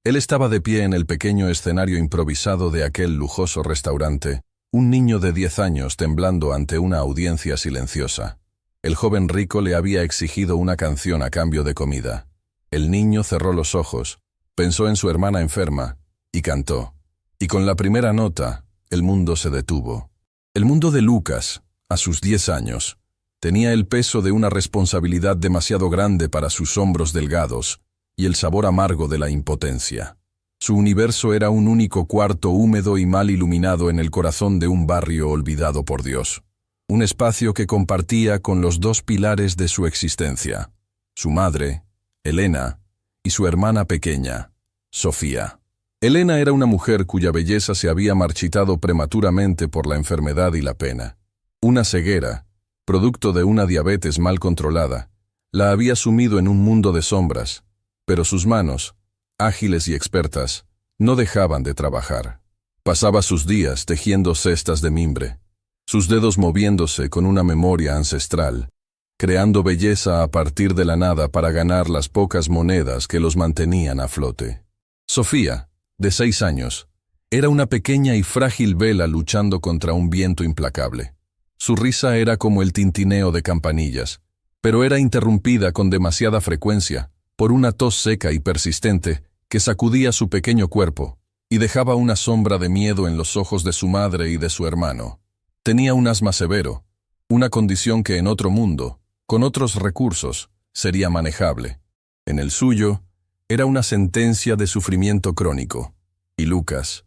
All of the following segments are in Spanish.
Él estaba de pie en el pequeño escenario improvisado de aquel lujoso restaurante, un niño de 10 años temblando ante una audiencia silenciosa. El joven rico le había exigido una canción a cambio de comida. El niño cerró los ojos, pensó en su hermana enferma, y cantó. Y con la primera nota, el mundo se detuvo. El mundo de Lucas, a sus 10 años, tenía el peso de una responsabilidad demasiado grande para sus hombros delgados y el sabor amargo de la impotencia. Su universo era un único cuarto húmedo y mal iluminado en el corazón de un barrio olvidado por Dios. Un espacio que compartía con los dos pilares de su existencia, su madre, Elena, y su hermana pequeña, Sofía. Elena era una mujer cuya belleza se había marchitado prematuramente por la enfermedad y la pena. Una ceguera, producto de una diabetes mal controlada, la había sumido en un mundo de sombras, pero sus manos, ágiles y expertas, no dejaban de trabajar. Pasaba sus días tejiendo cestas de mimbre, sus dedos moviéndose con una memoria ancestral, creando belleza a partir de la nada para ganar las pocas monedas que los mantenían a flote. Sofía, de 6 años, era una pequeña y frágil vela luchando contra un viento implacable. Su risa era como el tintineo de campanillas, pero era interrumpida con demasiada frecuencia por una tos seca y persistente que sacudía su pequeño cuerpo y dejaba una sombra de miedo en los ojos de su madre y de su hermano. Tenía un asma severo, una condición que en otro mundo, con otros recursos, sería manejable. En el suyo, era una sentencia de sufrimiento crónico. Y Lucas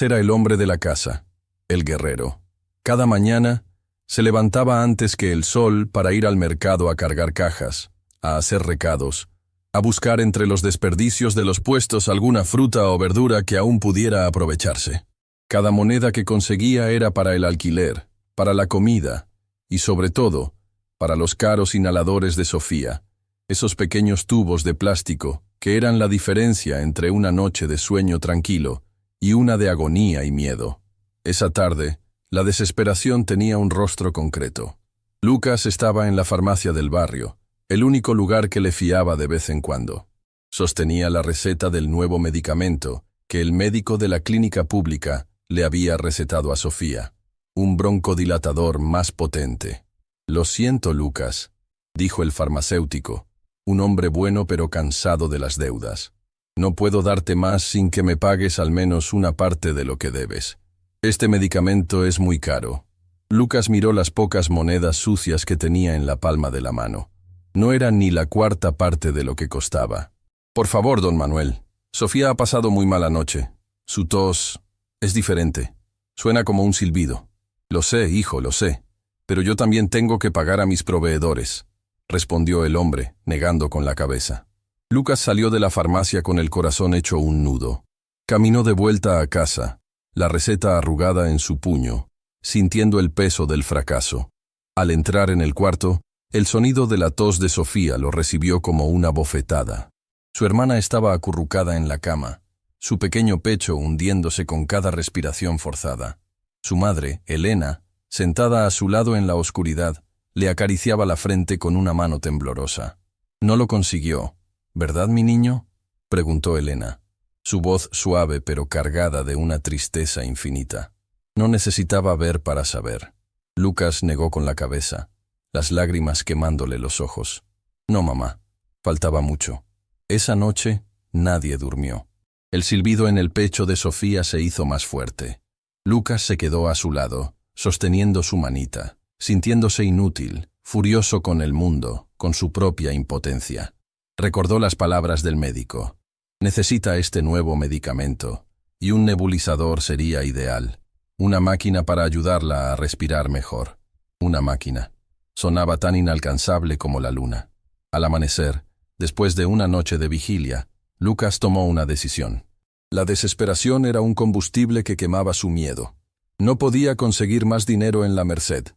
era el hombre de la casa, el guerrero. Cada mañana, se levantaba antes que el sol para ir al mercado a cargar cajas, a hacer recados, a buscar entre los desperdicios de los puestos alguna fruta o verdura que aún pudiera aprovecharse. Cada moneda que conseguía era para el alquiler, para la comida y, sobre todo, para los caros inhaladores de Sofía, esos pequeños tubos de plástico que eran la diferencia entre una noche de sueño tranquilo y una de agonía y miedo. Esa tarde, la desesperación tenía un rostro concreto. Lucas estaba en la farmacia del barrio, el único lugar que le fiaba de vez en cuando. Sostenía la receta del nuevo medicamento que el médico de la clínica pública le había recetado a Sofía, un broncodilatador más potente. «Lo siento, Lucas», dijo el farmacéutico, un hombre bueno pero cansado de las deudas. «No puedo darte más sin que me pagues al menos una parte de lo que debes. Este medicamento es muy caro». Lucas miró las pocas monedas sucias que tenía en la palma de la mano. No era ni la cuarta parte de lo que costaba. «Por favor, don Manuel. Sofía ha pasado muy mala noche. Su tos es diferente. Suena como un silbido». «Lo sé, hijo, lo sé. Pero yo también tengo que pagar a mis proveedores», respondió el hombre, negando con la cabeza. Lucas salió de la farmacia con el corazón hecho un nudo. Caminó de vuelta a casa, la receta arrugada en su puño, sintiendo el peso del fracaso. Al entrar en el cuarto, el sonido de la tos de Sofía lo recibió como una bofetada. Su hermana estaba acurrucada en la cama, su pequeño pecho hundiéndose con cada respiración forzada. Su madre, Elena, sentada a su lado en la oscuridad, le acariciaba la frente con una mano temblorosa. «No lo consiguió, ¿verdad, mi niño?», preguntó Elena, su voz suave pero cargada de una tristeza infinita. No necesitaba ver para saber. Lucas negó con la cabeza, las lágrimas quemándole los ojos. «No, mamá, faltaba mucho». Esa noche nadie durmió. El silbido en el pecho de Sofía se hizo más fuerte. Lucas se quedó a su lado, sosteniendo su manita, sintiéndose inútil, furioso con el mundo, con su propia impotencia. Recordó las palabras del médico. Necesita este nuevo medicamento, y un nebulizador sería ideal. Una máquina para ayudarla a respirar mejor. Una máquina. Sonaba tan inalcanzable como la luna. Al amanecer, después de una noche de vigilia, Lucas tomó una decisión. La desesperación era un combustible que quemaba su miedo. No podía conseguir más dinero en la Merced.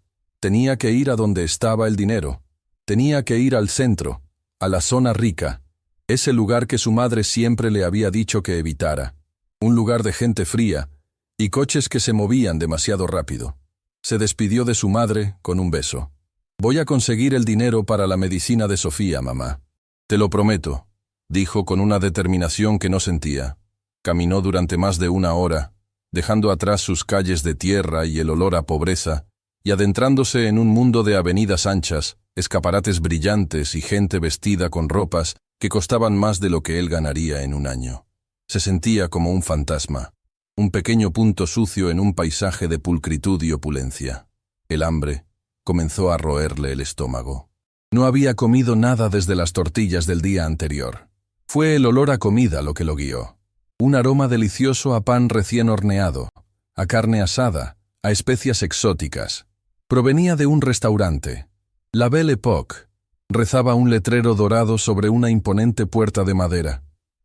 Tenía que ir a donde estaba el dinero. Tenía que ir al centro, a la zona rica, ese lugar que su madre siempre le había dicho que evitara. Un lugar de gente fría y coches que se movían demasiado rápido. Se despidió de su madre con un beso. «Voy a conseguir el dinero para la medicina de Sofía, mamá. Te lo prometo. dijo con una determinación que no sentía. Caminó durante más de 1 hora, dejando atrás sus calles de tierra y el olor a pobreza, y adentrándose en un mundo de avenidas anchas, escaparates brillantes y gente vestida con ropas que costaban más de lo que él ganaría en un año. Se sentía como un fantasma, un pequeño punto sucio en un paisaje de pulcritud y opulencia. El hambre comenzó a roerle el estómago. No había comido nada desde las tortillas del día anterior. Fue el olor a comida lo que lo guió. Un aroma delicioso a pan recién horneado, a carne asada, a especias exóticas. Provenía de un restaurante. La Belle Époque. Rezaba un letrero dorado sobre una imponente puerta de madera.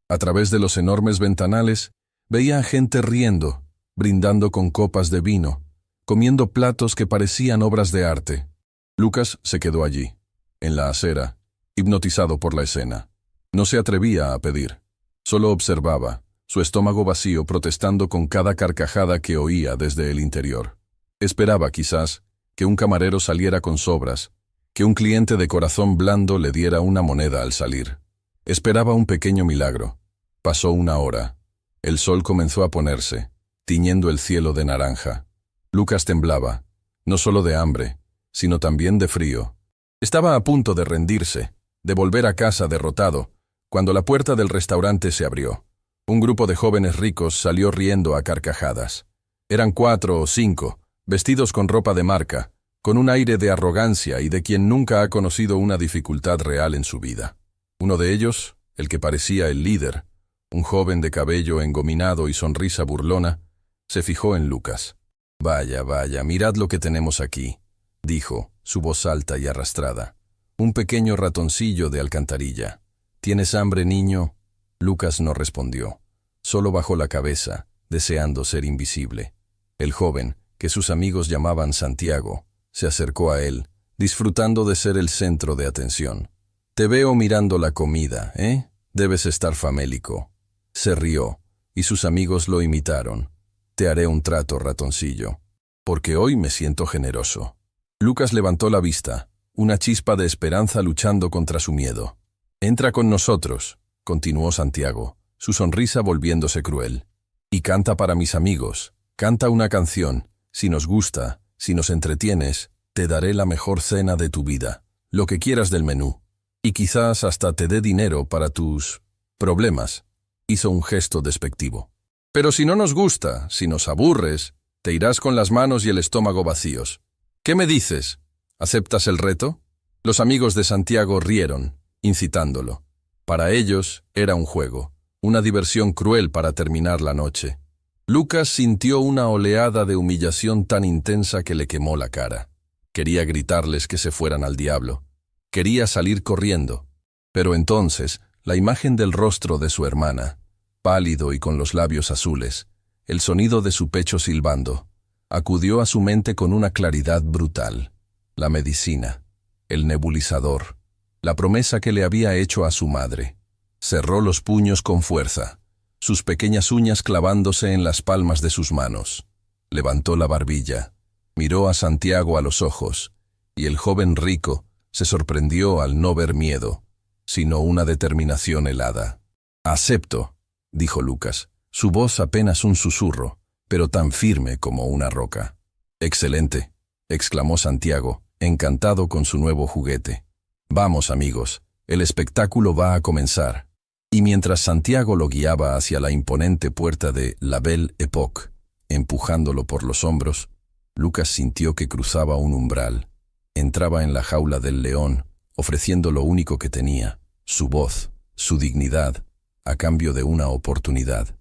A través de los enormes ventanales, veía a gente riendo, brindando con copas de vino, comiendo platos que parecían obras de arte. Lucas se quedó allí, en la acera, hipnotizado por la escena. No se atrevía a pedir. Solo observaba, su estómago vacío protestando con cada carcajada que oía desde el interior. Esperaba, quizás, que un camarero saliera con sobras, que un cliente de corazón blando le diera una moneda al salir. Esperaba un pequeño milagro. Pasó 1 hora. El sol comenzó a ponerse, tiñendo el cielo de naranja. Lucas temblaba, no solo de hambre, sino también de frío. Estaba a punto de rendirse, de volver a casa derrotado, cuando la puerta del restaurante se abrió. Un grupo de jóvenes ricos salió riendo a carcajadas. Eran 4 o 5, vestidos con ropa de marca, con un aire de arrogancia y de quien nunca ha conocido una dificultad real en su vida. Uno de ellos, el que parecía el líder, un joven de cabello engominado y sonrisa burlona, se fijó en Lucas. «Vaya, vaya, mirad lo que tenemos aquí», dijo, su voz alta y arrastrada. «Un pequeño ratoncillo de alcantarilla. ¿Tienes hambre, niño?» Lucas no respondió. Solo bajó la cabeza, deseando ser invisible. El joven, que sus amigos llamaban Santiago, se acercó a él, disfrutando de ser el centro de atención. «Te veo mirando la comida, ¿eh? Debes estar famélico». Se rió, y sus amigos lo imitaron. «Te haré un trato, ratoncillo, porque hoy me siento generoso». Lucas levantó la vista, una chispa de esperanza luchando contra su miedo. «Entra con nosotros», continuó Santiago, su sonrisa volviéndose cruel. «Y canta para mis amigos, canta una canción. Si nos gusta, si nos entretienes, te daré la mejor cena de tu vida, lo que quieras del menú. Y quizás hasta te dé dinero para tus problemas». Hizo un gesto despectivo. «Pero si no nos gusta, si nos aburres, te irás con las manos y el estómago vacíos. ¿Qué me dices? ¿Aceptas el reto?» Los amigos de Santiago rieron, incitándolo. Para ellos era un juego, una diversión cruel para terminar la noche. Lucas sintió una oleada de humillación tan intensa que le quemó la cara. Quería gritarles que se fueran al diablo. Quería salir corriendo. Pero entonces, la imagen del rostro de su hermana, pálido y con los labios azules, el sonido de su pecho silbando, acudió a su mente con una claridad brutal. La medicina, el nebulizador, la promesa que le había hecho a su madre. Cerró los puños con fuerza, sus pequeñas uñas clavándose en las palmas de sus manos. Levantó la barbilla, miró a Santiago a los ojos, y el joven rico se sorprendió al no ver miedo, sino una determinación helada. «Acepto», dijo Lucas, su voz apenas un susurro, pero tan firme como una roca. «Excelente», exclamó Santiago, encantado con su nuevo juguete. «Vamos, amigos, el espectáculo va a comenzar». Y mientras Santiago lo guiaba hacia la imponente puerta de La Belle Époque, empujándolo por los hombros, Lucas sintió que cruzaba un umbral. Entraba en la jaula del león, ofreciendo lo único que tenía, su voz, su dignidad, a cambio de una oportunidad.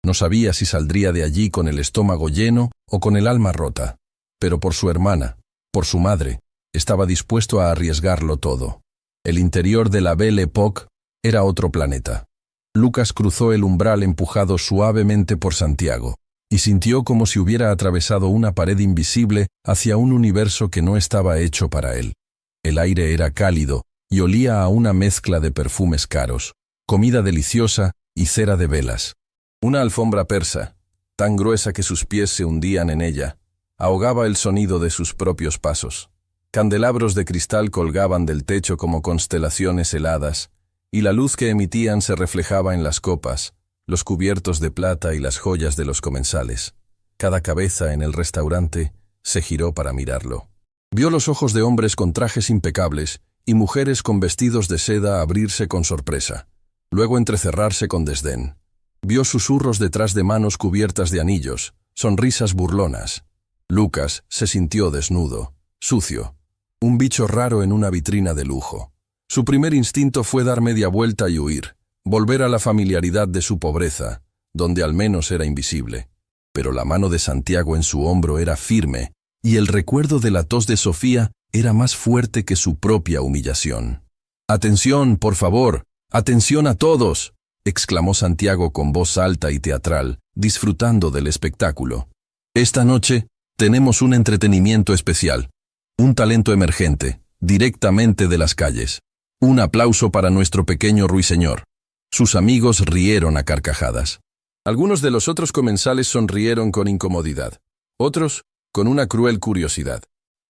No sabía si saldría de allí con el estómago lleno o con el alma rota, pero por su hermana, por su madre, estaba dispuesto a arriesgarlo todo. El interior de La Belle Époque era otro planeta. Lucas cruzó el umbral empujado suavemente por Santiago, y sintió como si hubiera atravesado una pared invisible hacia un universo que no estaba hecho para él. El aire era cálido y olía a una mezcla de perfumes caros, comida deliciosa y cera de velas. Una alfombra persa, tan gruesa que sus pies se hundían en ella, ahogaba el sonido de sus propios pasos. Candelabros de cristal colgaban del techo como constelaciones heladas, y la luz que emitían se reflejaba en las copas, los cubiertos de plata y las joyas de los comensales. Cada cabeza en el restaurante se giró para mirarlo. Vio los ojos de hombres con trajes impecables y mujeres con vestidos de seda abrirse con sorpresa, luego entrecerrarse con desdén. Vio susurros detrás de manos cubiertas de anillos, sonrisas burlonas. Lucas se sintió desnudo, sucio, un bicho raro en una vitrina de lujo. Su primer instinto fue dar media vuelta y huir, volver a la familiaridad de su pobreza, donde al menos era invisible. Pero la mano de Santiago en su hombro era firme, y el recuerdo de la tos de Sofía era más fuerte que su propia humillación. «¡Atención, por favor! ¡Atención a todos!», exclamó Santiago con voz alta y teatral, disfrutando del espectáculo. «Esta noche tenemos un entretenimiento especial, un talento emergente, directamente de las calles. Un aplauso para nuestro pequeño ruiseñor». Sus amigos rieron a carcajadas. Algunos de los otros comensales sonrieron con incomodidad, otros con una cruel curiosidad.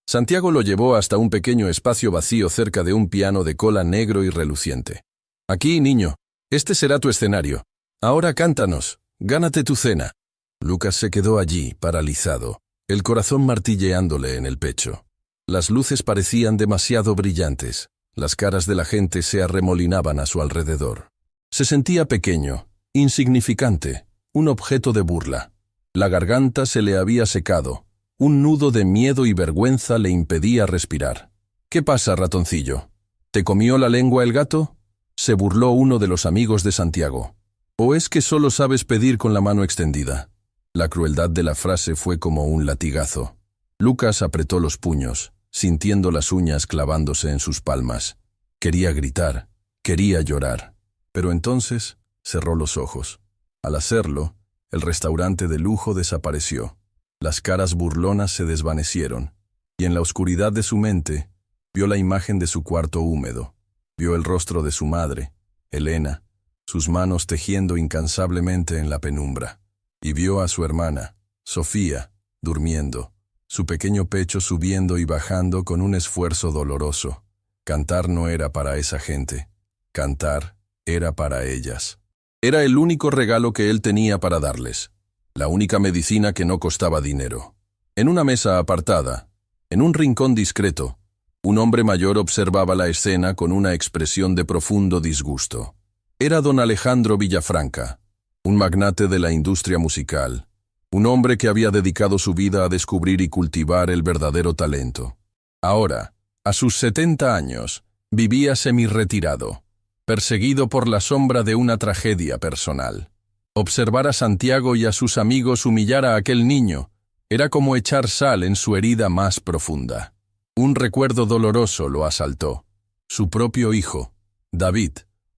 Santiago lo llevó hasta un pequeño espacio vacío cerca de un piano de cola negro y reluciente. «Aquí, niño, este será tu escenario. Ahora cántanos, gánate tu cena». Lucas se quedó allí, paralizado, el corazón martilleándole en el pecho. Las luces parecían demasiado brillantes, las caras de la gente se arremolinaban a su alrededor. Se sentía pequeño, insignificante, un objeto de burla. La garganta se le había secado, un nudo de miedo y vergüenza le impedía respirar. «¿Qué pasa, ratoncillo? ¿Te comió la lengua el gato?», se burló uno de los amigos de Santiago. «¿O es que solo sabes pedir con la mano extendida?». La crueldad de la frase fue como un latigazo. Lucas apretó los puños, sintiendo las uñas clavándose en sus palmas. Quería gritar, quería llorar, pero entonces cerró los ojos. Al hacerlo, el restaurante de lujo desapareció. Las caras burlonas se desvanecieron, y en la oscuridad de su mente vio la imagen de su cuarto húmedo. Vio el rostro de su madre, Elena, sus manos tejiendo incansablemente en la penumbra. Y vio a su hermana, Sofía, durmiendo, su pequeño pecho subiendo y bajando con un esfuerzo doloroso. Cantar no era para esa gente. Cantar era para ellas. Era el único regalo que él tenía para darles. La única medicina que no costaba dinero. En una mesa apartada, en un rincón discreto, un hombre mayor observaba la escena con una expresión de profundo disgusto. Era don Alejandro Villafranca, un magnate de la industria musical, un hombre que había dedicado su vida a descubrir y cultivar el verdadero talento. Ahora, a sus 70 años, vivía semirretirado, perseguido por la sombra de una tragedia personal. Observar a Santiago y a sus amigos humillar a aquel niño era como echar sal en su herida más profunda. Un recuerdo doloroso lo asaltó. Su propio hijo, David,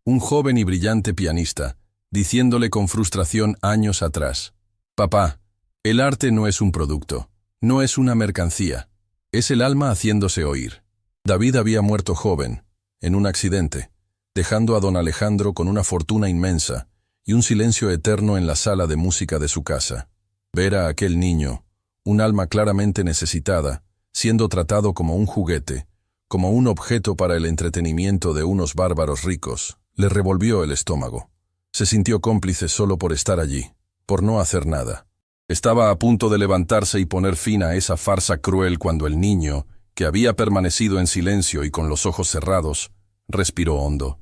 un joven y brillante pianista, diciéndole con frustración años atrás: «Papá, el arte no es un producto, no es una mercancía, es el alma haciéndose oír». David había muerto joven, en un accidente, dejando a don Alejandro con una fortuna inmensa y un silencio eterno en la sala de música de su casa. Ver a aquel niño, un alma claramente necesitada, siendo tratado como un juguete, como un objeto para el entretenimiento de unos bárbaros ricos, le revolvió el estómago. Se sintió cómplice solo por estar allí, por no hacer nada. Estaba a punto de levantarse y poner fin a esa farsa cruel cuando el niño, que había permanecido en silencio y con los ojos cerrados, respiró hondo.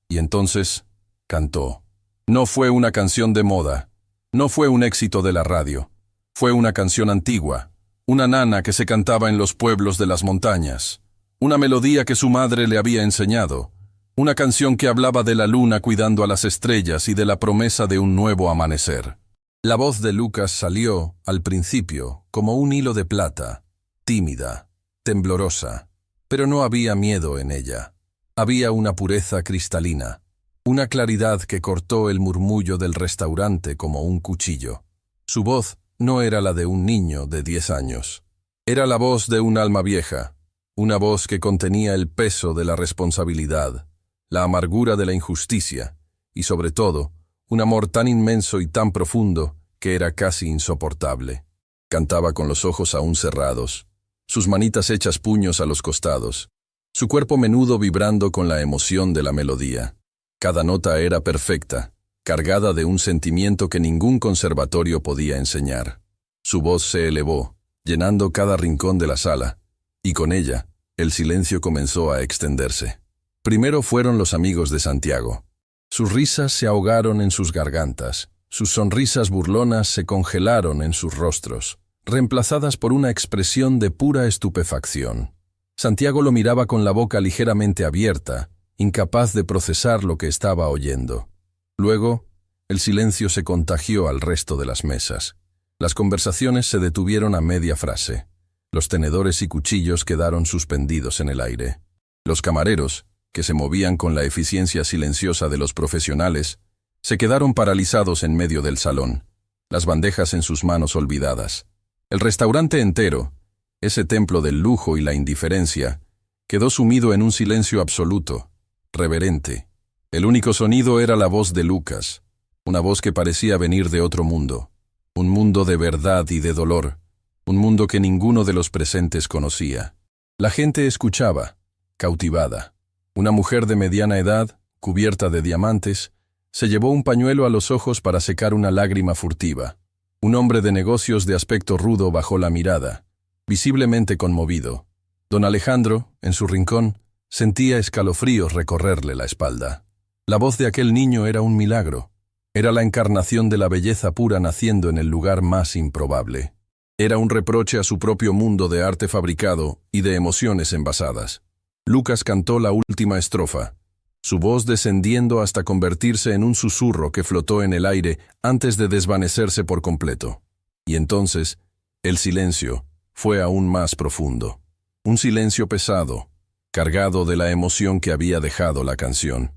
Y entonces cantó. No fue una canción de moda, no fue un éxito de la radio, fue una canción antigua, una nana que se cantaba en los pueblos de las montañas, una melodía que su madre le había enseñado, una canción que hablaba de la luna cuidando a las estrellas y de la promesa de un nuevo amanecer. La voz de Lucas salió, al principio, como un hilo de plata, tímida, temblorosa, pero no había miedo en ella. Había una pureza cristalina, una claridad que cortó el murmullo del restaurante como un cuchillo. Su voz no era la de un niño de 10 años. Era la voz de un alma vieja, una voz que contenía el peso de la responsabilidad, la amargura de la injusticia y, sobre todo, un amor tan inmenso y tan profundo que era casi insoportable. Cantaba con los ojos aún cerrados, sus manitas hechas puños a los costados, su cuerpo menudo vibrando con la emoción de la melodía. Cada nota era perfecta, cargada de un sentimiento que ningún conservatorio podía enseñar. Su voz se elevó, llenando cada rincón de la sala, y con ella, el silencio comenzó a extenderse. Primero fueron los amigos de Santiago. Sus risas se ahogaron en sus gargantas, sus sonrisas burlonas se congelaron en sus rostros, reemplazadas por una expresión de pura estupefacción. Santiago lo miraba con la boca ligeramente abierta, incapaz de procesar lo que estaba oyendo. Luego, el silencio se contagió al resto de las mesas. Las conversaciones se detuvieron a media frase. Los tenedores y cuchillos quedaron suspendidos en el aire. Los camareros, que se movían con la eficiencia silenciosa de los profesionales, se quedaron paralizados en medio del salón, las bandejas en sus manos olvidadas. El restaurante entero, ese templo del lujo y la indiferencia, quedó sumido en un silencio absoluto, reverente. El único sonido era la voz de Lucas, una voz que parecía venir de otro mundo, un mundo de verdad y de dolor, un mundo que ninguno de los presentes conocía. La gente escuchaba, cautivada. Una mujer de mediana edad, cubierta de diamantes, se llevó un pañuelo a los ojos para secar una lágrima furtiva. Un hombre de negocios de aspecto rudo bajó la mirada, visiblemente conmovido. Don Alejandro, en su rincón, sentía escalofríos recorrerle la espalda. La voz de aquel niño era un milagro. Era la encarnación de la belleza pura naciendo en el lugar más improbable. Era un reproche a su propio mundo de arte fabricado y de emociones envasadas. Lucas cantó la última estrofa, su voz descendiendo hasta convertirse en un susurro que flotó en el aire antes de desvanecerse por completo. Y entonces, el silencio fue aún más profundo. Un silencio pesado, cargado de la emoción que había dejado la canción.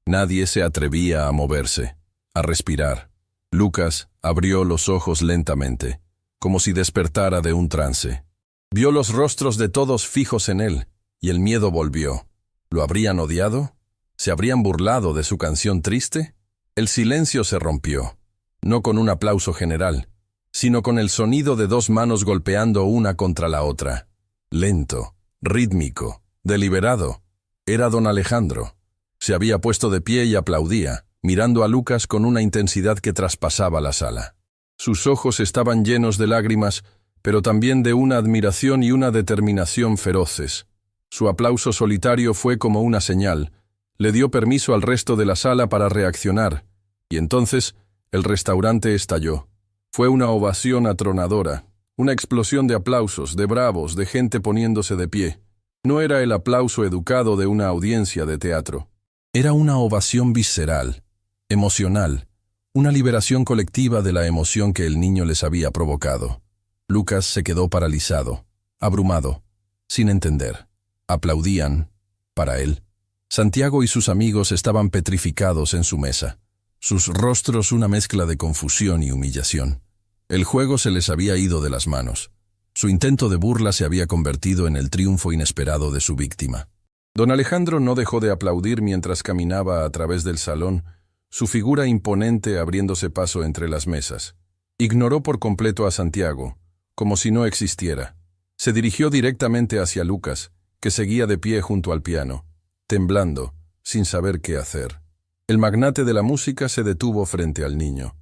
Nadie se atrevía a moverse, a respirar. Lucas abrió los ojos lentamente, como si despertara de un trance. Vio los rostros de todos fijos en él, y el miedo volvió. ¿Lo habrían odiado? ¿Se habrían burlado de su canción triste? El silencio se rompió, no con un aplauso general, sino con el sonido de dos manos golpeando una contra la otra. Lento, rítmico, deliberado. Era don Alejandro. Se había puesto de pie y aplaudía, mirando a Lucas con una intensidad que traspasaba la sala. Sus ojos estaban llenos de lágrimas, pero también de una admiración y una determinación feroces. Su aplauso solitario fue como una señal. Le dio permiso al resto de la sala para reaccionar, y entonces el restaurante estalló. Fue una ovación atronadora, una explosión de aplausos, de bravos, de gente poniéndose de pie. No era el aplauso educado de una audiencia de teatro. Era una ovación visceral, emocional, una liberación colectiva de la emoción que el niño les había provocado. Lucas se quedó paralizado, abrumado, sin entender. Aplaudían, para él. Santiago y sus amigos estaban petrificados en su mesa, sus rostros una mezcla de confusión y humillación. El juego se les había ido de las manos. Su intento de burla se había convertido en el triunfo inesperado de su víctima. Don Alejandro no dejó de aplaudir mientras caminaba a través del salón, su figura imponente abriéndose paso entre las mesas. Ignoró por completo a Santiago, como si no existiera. Se dirigió directamente hacia Lucas, que seguía de pie junto al piano, temblando, sin saber qué hacer. El magnate de la música se detuvo frente al niño.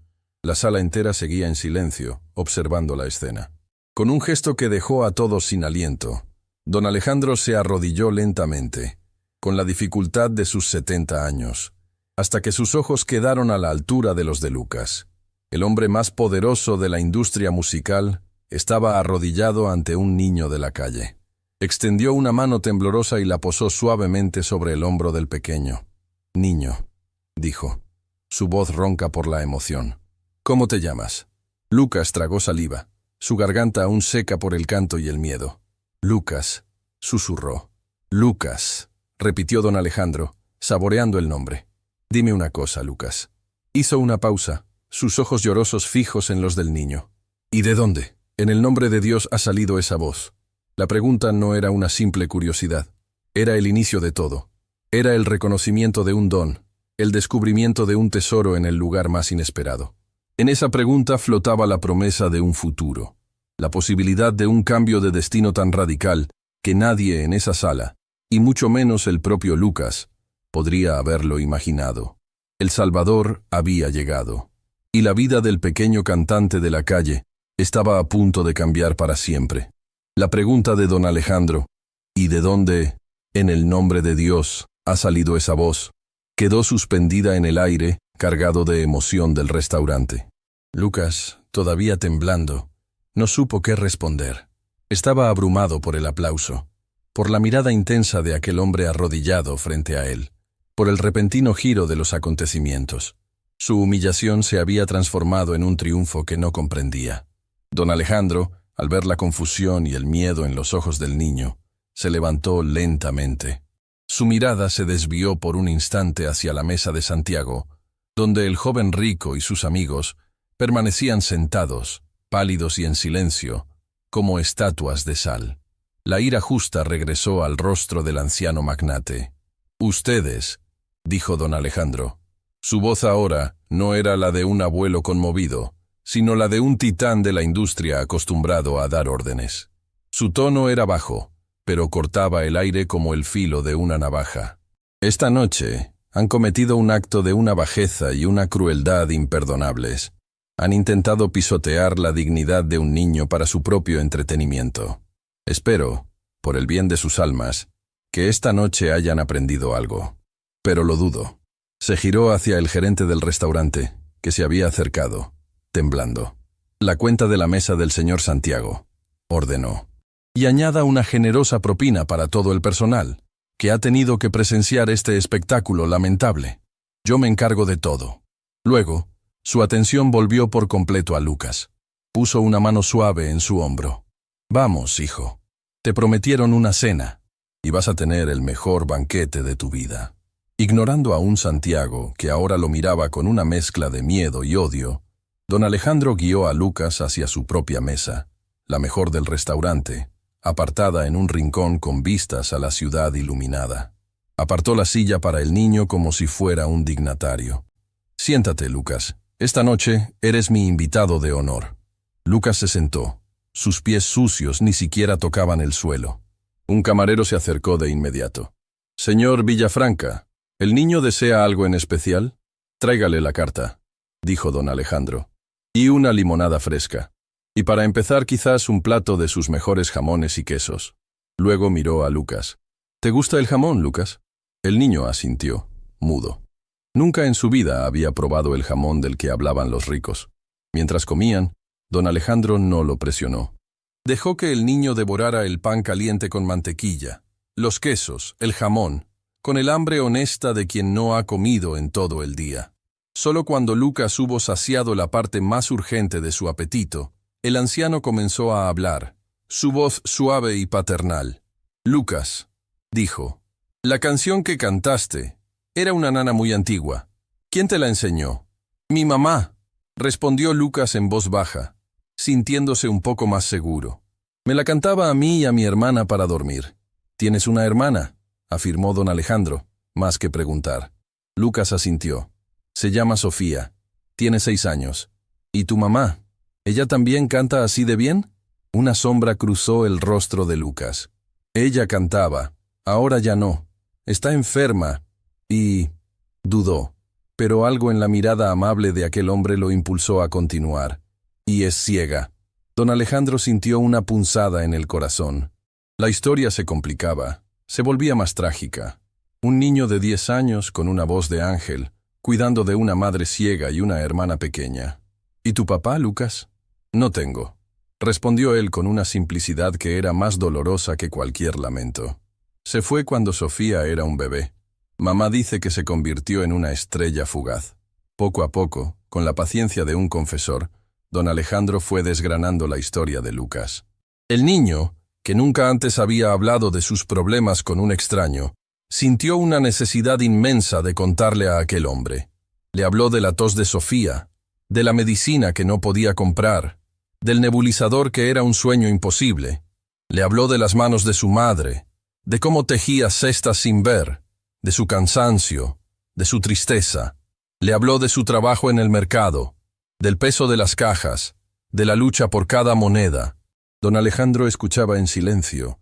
La sala entera seguía en silencio, observando la escena. Con un gesto que dejó a todos sin aliento, don Alejandro se arrodilló lentamente, con la dificultad de sus 70 años, hasta que sus ojos quedaron a la altura de los de Lucas. El hombre más poderoso de la industria musical estaba arrodillado ante un niño de la calle. Extendió una mano temblorosa y la posó suavemente sobre el hombro del pequeño. «Niño», dijo, su voz ronca por la emoción. «¿Cómo te llamas?» Lucas tragó saliva, su garganta aún seca por el canto y el miedo. «Lucas», susurró. «Lucas», repitió don Alejandro, saboreando el nombre. «Dime una cosa, Lucas». Hizo una pausa, sus ojos llorosos fijos en los del niño. «¿Y de dónde, en el nombre de Dios, ha salido esa voz?» La pregunta no era una simple curiosidad. Era el inicio de todo. Era el reconocimiento de un don, el descubrimiento de un tesoro en el lugar más inesperado. En esa pregunta flotaba la promesa de un futuro, la posibilidad de un cambio de destino tan radical que nadie en esa sala, y mucho menos el propio Lucas, podría haberlo imaginado. El Salvador había llegado, y la vida del pequeño cantante de la calle estaba a punto de cambiar para siempre. La pregunta de don Alejandro, ¿y de dónde, en el nombre de Dios, ha salido esa voz?, quedó suspendida en el aire, cargado de emoción del restaurante. Lucas, todavía temblando, no supo qué responder. Estaba abrumado por el aplauso, por la mirada intensa de aquel hombre arrodillado frente a él, por el repentino giro de los acontecimientos. Su humillación se había transformado en un triunfo que no comprendía. Don Alejandro, al ver la confusión y el miedo en los ojos del niño, se levantó lentamente. Su mirada se desvió por un instante hacia la mesa de Santiago, donde el joven rico y sus amigos permanecían sentados, pálidos y en silencio, como estatuas de sal. La ira justa regresó al rostro del anciano magnate. «Ustedes», dijo don Alejandro. Su voz ahora no era la de un abuelo conmovido, sino la de un titán de la industria acostumbrado a dar órdenes. Su tono era bajo, pero cortaba el aire como el filo de una navaja. «Esta noche han cometido un acto de una bajeza y una crueldad imperdonables. Han intentado pisotear la dignidad de un niño para su propio entretenimiento. Espero, por el bien de sus almas, que esta noche hayan aprendido algo. Pero lo dudo». Se giró hacia el gerente del restaurante, que se había acercado, temblando. «La cuenta de la mesa del señor Santiago», ordenó. «Y añada una generosa propina para todo el personal, que ha tenido que presenciar este espectáculo lamentable. Yo me encargo de todo». Luego, su atención volvió por completo a Lucas. Puso una mano suave en su hombro. «Vamos, hijo. Te prometieron una cena, y vas a tener el mejor banquete de tu vida». Ignorando a un Santiago que ahora lo miraba con una mezcla de miedo y odio, don Alejandro guió a Lucas hacia su propia mesa, la mejor del restaurante, apartada en un rincón con vistas a la ciudad iluminada. Apartó la silla para el niño como si fuera un dignatario. «Siéntate, Lucas. Esta noche eres mi invitado de honor». Lucas se sentó. Sus pies sucios ni siquiera tocaban el suelo. Un camarero se acercó de inmediato. «Señor Villafranca, ¿el niño desea algo en especial? Tráigale la carta», dijo don Alejandro. «Y una limonada fresca. Y para empezar quizás un plato de sus mejores jamones y quesos». Luego miró a Lucas. «¿Te gusta el jamón, Lucas?» El niño asintió, mudo. Nunca en su vida había probado el jamón del que hablaban los ricos. Mientras comían, don Alejandro no lo presionó. Dejó que el niño devorara el pan caliente con mantequilla, los quesos, el jamón, con el hambre honesta de quien no ha comido en todo el día. Solo cuando Lucas hubo saciado la parte más urgente de su apetito, el anciano comenzó a hablar, su voz suave y paternal. «Lucas», dijo, «la canción que cantaste era una nana muy antigua. ¿Quién te la enseñó?» «Mi mamá», respondió Lucas en voz baja, sintiéndose un poco más seguro. «Me la cantaba a mí y a mi hermana para dormir». «¿Tienes una hermana?», afirmó don Alejandro, más que preguntar. Lucas asintió. «Se llama Sofía. Tiene 6 años. ¿Y tu mamá? ¿Ella también canta así de bien?» Una sombra cruzó el rostro de Lucas. «Ella cantaba. Ahora ya no. Está enferma. Y...» dudó, pero algo en la mirada amable de aquel hombre lo impulsó a continuar. «Y es ciega». Don Alejandro sintió una punzada en el corazón. La historia se complicaba. Se volvía más trágica. Un niño de 10 años con una voz de ángel, cuidando de una madre ciega y una hermana pequeña. «¿Y tu papá, Lucas?» «No tengo», respondió él con una simplicidad que era más dolorosa que cualquier lamento. «Se fue cuando Sofía era un bebé. Mamá dice que se convirtió en una estrella fugaz». Poco a poco, con la paciencia de un confesor, don Alejandro fue desgranando la historia de Lucas. El niño, que nunca antes había hablado de sus problemas con un extraño, sintió una necesidad inmensa de contarle a aquel hombre. Le habló de la tos de Sofía, de la medicina que no podía comprar, del nebulizador que era un sueño imposible. Le habló de las manos de su madre, de cómo tejía cestas sin ver, de su cansancio, de su tristeza. Le habló de su trabajo en el mercado, del peso de las cajas, de la lucha por cada moneda. Don Alejandro escuchaba en silencio,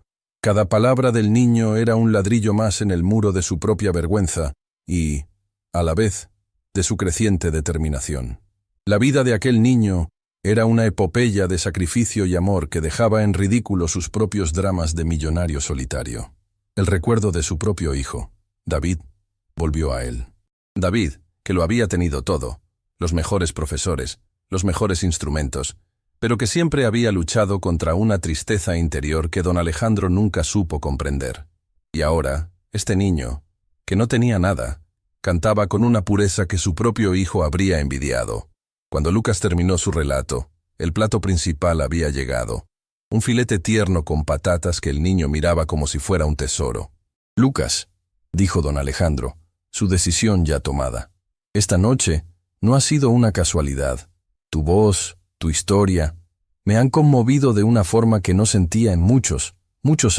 Cada palabra del niño era un ladrillo más en el muro de su propia vergüenza y, a la vez, de su creciente determinación. La vida de aquel niño era una epopeya de sacrificio y amor que dejaba en ridículo sus propios dramas de millonario solitario. El recuerdo de su propio hijo, David, volvió a él. David, que lo había tenido todo, los mejores profesores, los mejores instrumentos, pero que siempre había luchado contra una tristeza interior que don Alejandro nunca supo comprender. Y ahora, este niño, que no tenía nada, cantaba con una pureza que su propio hijo habría envidiado. Cuando Lucas terminó su relato, el plato principal había llegado. Un filete tierno con patatas que el niño miraba como si fuera un tesoro. «Lucas», dijo don Alejandro, su decisión ya tomada. «Esta noche no ha sido una casualidad. Tu voz, tu historia, me han conmovido de una forma que no sentía en muchos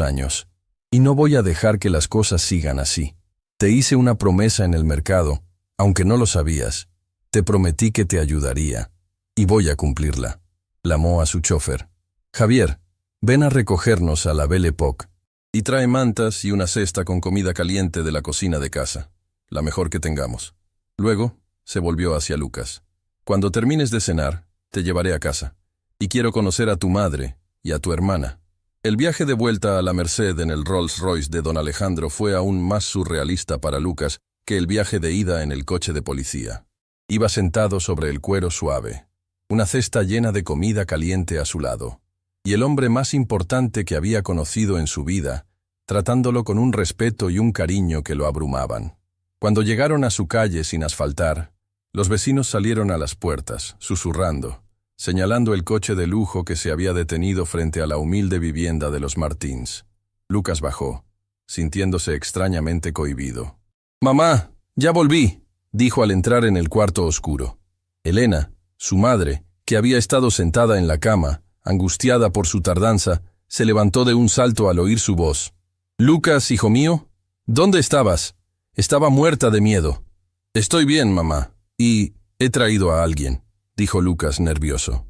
años. Y no voy a dejar que las cosas sigan así. Te hice una promesa en el mercado, aunque no lo sabías. Te prometí que te ayudaría, y voy a cumplirla». Llamó a su chofer. «Javier, ven a recogernos a la Belle Époque, y trae mantas y una cesta con comida caliente de la cocina de casa, la mejor que tengamos». Luego, se volvió hacia Lucas. «Cuando termines de cenar, te llevaré a casa, y quiero conocer a tu madre y a tu hermana». El viaje de vuelta a la Merced en el Rolls Royce de don Alejandro fue aún más surrealista para Lucas que el viaje de ida en el coche de policía. Iba sentado sobre el cuero suave, una cesta llena de comida caliente a su lado, y el hombre más importante que había conocido en su vida, tratándolo con un respeto y un cariño que lo abrumaban. Cuando llegaron a su calle sin asfaltar, los vecinos salieron a las puertas, susurrando, señalando el coche de lujo que se había detenido frente a la humilde vivienda de los Martins. Lucas bajó, sintiéndose extrañamente cohibido. «Mamá, ya volví», dijo al entrar en el cuarto oscuro. Elena, su madre, que había estado sentada en la cama, angustiada por su tardanza, se levantó de un salto al oír su voz. «Lucas, hijo mío, ¿dónde estabas? Estaba muerta de miedo». «Estoy bien, mamá, y he traído a alguien», dijo Lucas nervioso.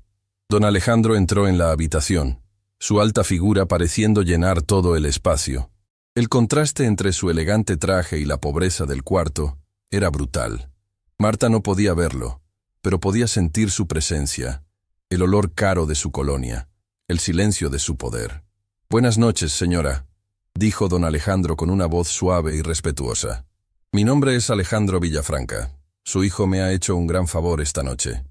Don Alejandro entró en la habitación, su alta figura pareciendo llenar todo el espacio. El contraste entre su elegante traje y la pobreza del cuarto era brutal. Marta no podía verlo, pero podía sentir su presencia, el olor caro de su colonia, el silencio de su poder. «Buenas noches, señora», dijo don Alejandro con una voz suave y respetuosa. «Mi nombre es Alejandro Villafranca. Su hijo me ha hecho un gran favor esta noche,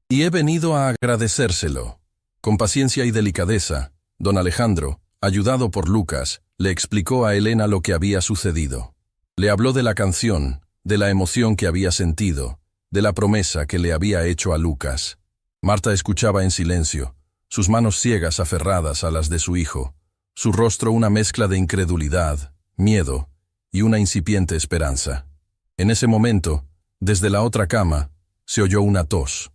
y he venido a agradecérselo». Con paciencia y delicadeza, don Alejandro, ayudado por Lucas, le explicó a Elena lo que había sucedido. Le habló de la canción, de la emoción que había sentido, de la promesa que le había hecho a Lucas. Marta escuchaba en silencio, sus manos ciegas aferradas a las de su hijo, su rostro una mezcla de incredulidad, miedo y una incipiente esperanza. En ese momento, desde la otra cama, se oyó una tos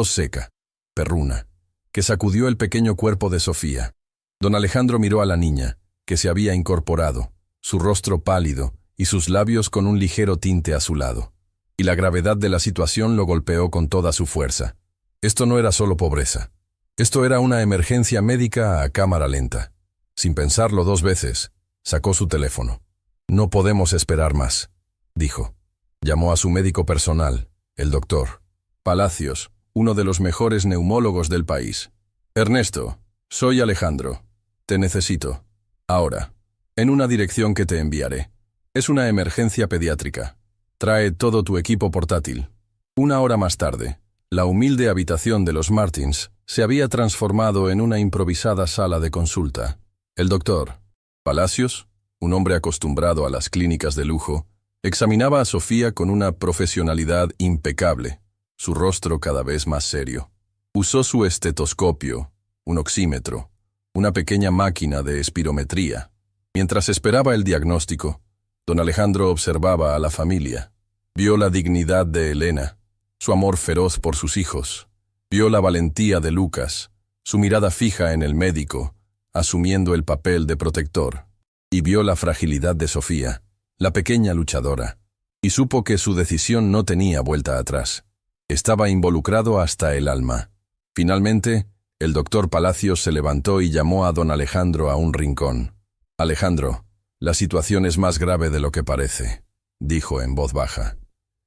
seca, perruna, que sacudió el pequeño cuerpo de Sofía. Don Alejandro miró a la niña, que se había incorporado, su rostro pálido y sus labios con un ligero tinte azulado. Y la gravedad de la situación lo golpeó con toda su fuerza. Esto no era solo pobreza. Esto era una emergencia médica a cámara lenta. Sin pensarlo dos veces, sacó su teléfono. «No podemos esperar más», dijo. Llamó a su médico personal, el doctor Palacios, uno de los mejores neumólogos del país. «Ernesto, soy Alejandro. Te necesito. Ahora. En una dirección que te enviaré. Es una emergencia pediátrica. Trae todo tu equipo portátil». Una hora más tarde, la humilde habitación de los Martins se había transformado en una improvisada sala de consulta. El doctor Palacios, un hombre acostumbrado a las clínicas de lujo, examinaba a Sofía con una profesionalidad impecable, su rostro cada vez más serio. Usó su estetoscopio, un oxímetro, una pequeña máquina de espirometría. Mientras esperaba el diagnóstico, don Alejandro observaba a la familia. Vio la dignidad de Elena, su amor feroz por sus hijos. Vio la valentía de Lucas, su mirada fija en el médico, asumiendo el papel de protector. Y vio la fragilidad de Sofía, la pequeña luchadora, y supo que su decisión no tenía vuelta atrás. Estaba involucrado hasta el alma. Finalmente, el doctor Palacios se levantó y llamó a don Alejandro a un rincón. Alejandro, la situación es más grave de lo que parece, dijo en voz baja.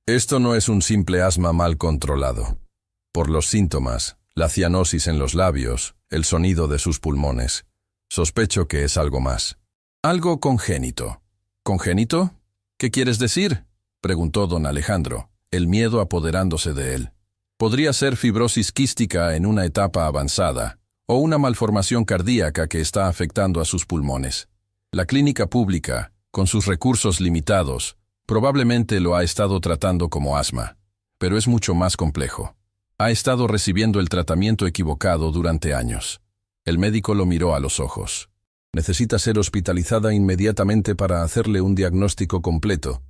Esto no es un simple asma mal controlado. Por los síntomas, la cianosis en los labios, el sonido de sus pulmones, sospecho que es algo más. Algo congénito. ¿Congénito? ¿Qué quieres decir?, preguntó don Alejandro, el miedo apoderándose de él. Podría ser fibrosis quística en una etapa avanzada, o una malformación cardíaca que está afectando a sus pulmones. La clínica pública, con sus recursos limitados, probablemente lo ha estado tratando como asma, pero es mucho más complejo. Ha estado recibiendo el tratamiento equivocado durante años. El médico lo miró a los ojos. Necesita ser hospitalizada inmediatamente para hacerle un diagnóstico completo.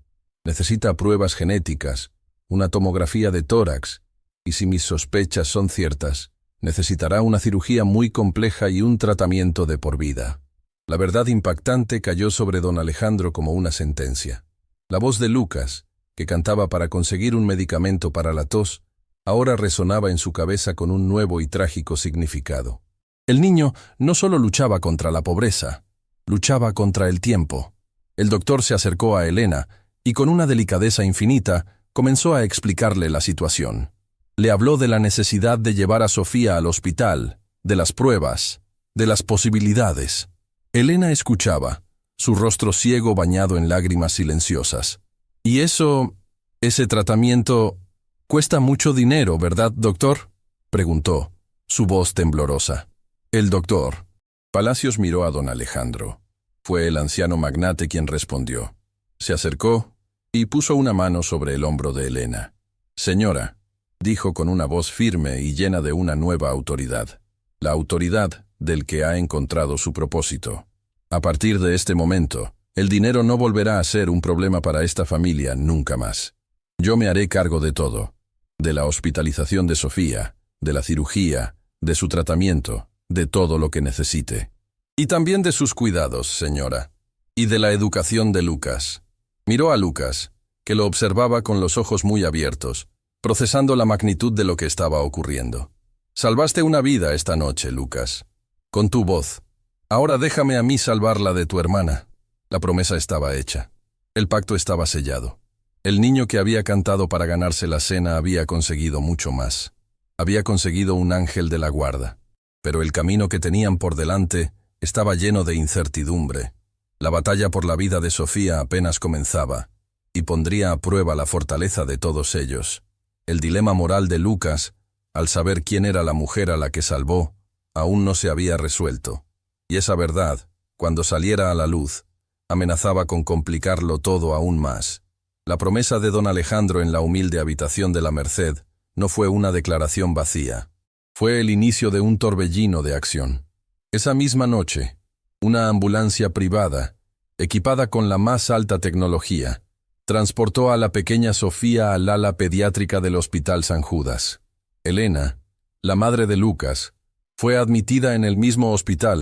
Necesita pruebas genéticas, una tomografía de tórax, y si mis sospechas son ciertas, necesitará una cirugía muy compleja y un tratamiento de por vida. La verdad impactante cayó sobre don Alejandro como una sentencia. La voz de Lucas, que cantaba para conseguir un medicamento para la tos, ahora resonaba en su cabeza con un nuevo y trágico significado. El niño no solo luchaba contra la pobreza, luchaba contra el tiempo. El doctor se acercó a Elena y con una delicadeza infinita comenzó a explicarle la situación. Le habló de la necesidad de llevar a Sofía al hospital, de las pruebas, de las posibilidades. Elena escuchaba, su rostro ciego bañado en lágrimas silenciosas. «¿Y ese tratamiento, cuesta mucho dinero, verdad, doctor?», preguntó, su voz temblorosa. El doctor. Palacios miró a don Alejandro. Fue el anciano magnate quien respondió. Se acercó y puso una mano sobre el hombro de Elena. «Señora», dijo con una voz firme y llena de una nueva autoridad. La autoridad del que ha encontrado su propósito. A partir de este momento, el dinero no volverá a ser un problema para esta familia nunca más. Yo me haré cargo de todo. De la hospitalización de Sofía, de la cirugía, de su tratamiento, de todo lo que necesite. Y también de sus cuidados, señora. Y de la educación de Lucas. Miró a Lucas, que lo observaba con los ojos muy abiertos, procesando la magnitud de lo que estaba ocurriendo. Salvaste una vida esta noche, Lucas. Con tu voz. Ahora déjame a mí salvarla de tu hermana. La promesa estaba hecha. El pacto estaba sellado. El niño que había cantado para ganarse la cena había conseguido mucho más. Había conseguido un ángel de la guarda. Pero el camino que tenían por delante estaba lleno de incertidumbre. La batalla por la vida de Sofía apenas comenzaba, y pondría a prueba la fortaleza de todos ellos. El dilema moral de Lucas, al saber quién era la mujer a la que salvó, aún no se había resuelto. Y esa verdad, cuando saliera a la luz, amenazaba con complicarlo todo aún más. La promesa de don Alejandro en la humilde habitación de la Merced no fue una declaración vacía. Fue el inicio de un torbellino de acción. Esa misma noche, una ambulancia privada, equipada con la más alta tecnología, transportó a la pequeña Sofía al ala pediátrica del Hospital San Judas. Elena, la madre de Lucas, fue admitida en el mismo hospital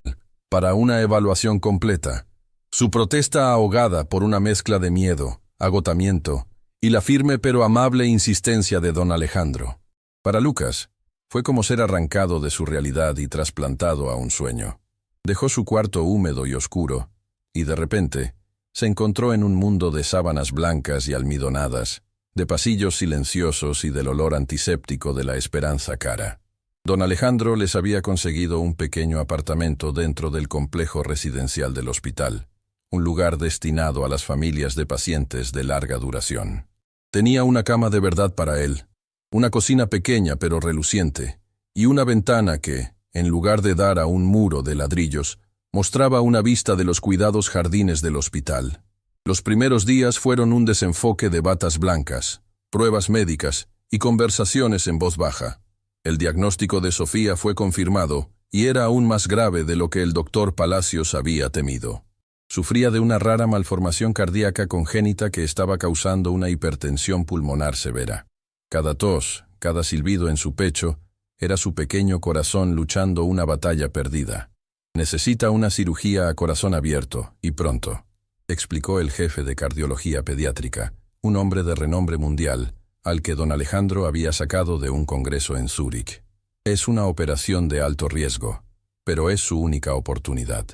para una evaluación completa. Su protesta ahogada por una mezcla de miedo, agotamiento y la firme pero amable insistencia de don Alejandro. Para Lucas, fue como ser arrancado de su realidad y trasplantado a un sueño. Dejó su cuarto húmedo y oscuro, y de repente se encontró en un mundo de sábanas blancas y almidonadas, de pasillos silenciosos y del olor antiséptico de la esperanza cara. Don Alejandro les había conseguido un pequeño apartamento dentro del complejo residencial del hospital, un lugar destinado a las familias de pacientes de larga duración. Tenía una cama de verdad para él, una cocina pequeña pero reluciente, y una ventana que, en lugar de dar a un muro de ladrillos, mostraba una vista de los cuidados jardines del hospital. Los primeros días fueron un desenfoque de batas blancas, pruebas médicas y conversaciones en voz baja. El diagnóstico de Sofía fue confirmado y era aún más grave de lo que el doctor Palacios había temido. Sufría de una rara malformación cardíaca congénita que estaba causando una hipertensión pulmonar severa. Cada tos, cada silbido en su pecho, era su pequeño corazón luchando una batalla perdida. Necesita una cirugía a corazón abierto, y pronto, explicó el jefe de cardiología pediátrica, un hombre de renombre mundial, al que don Alejandro había sacado de un congreso en Zúrich. Es una operación de alto riesgo, pero es su única oportunidad.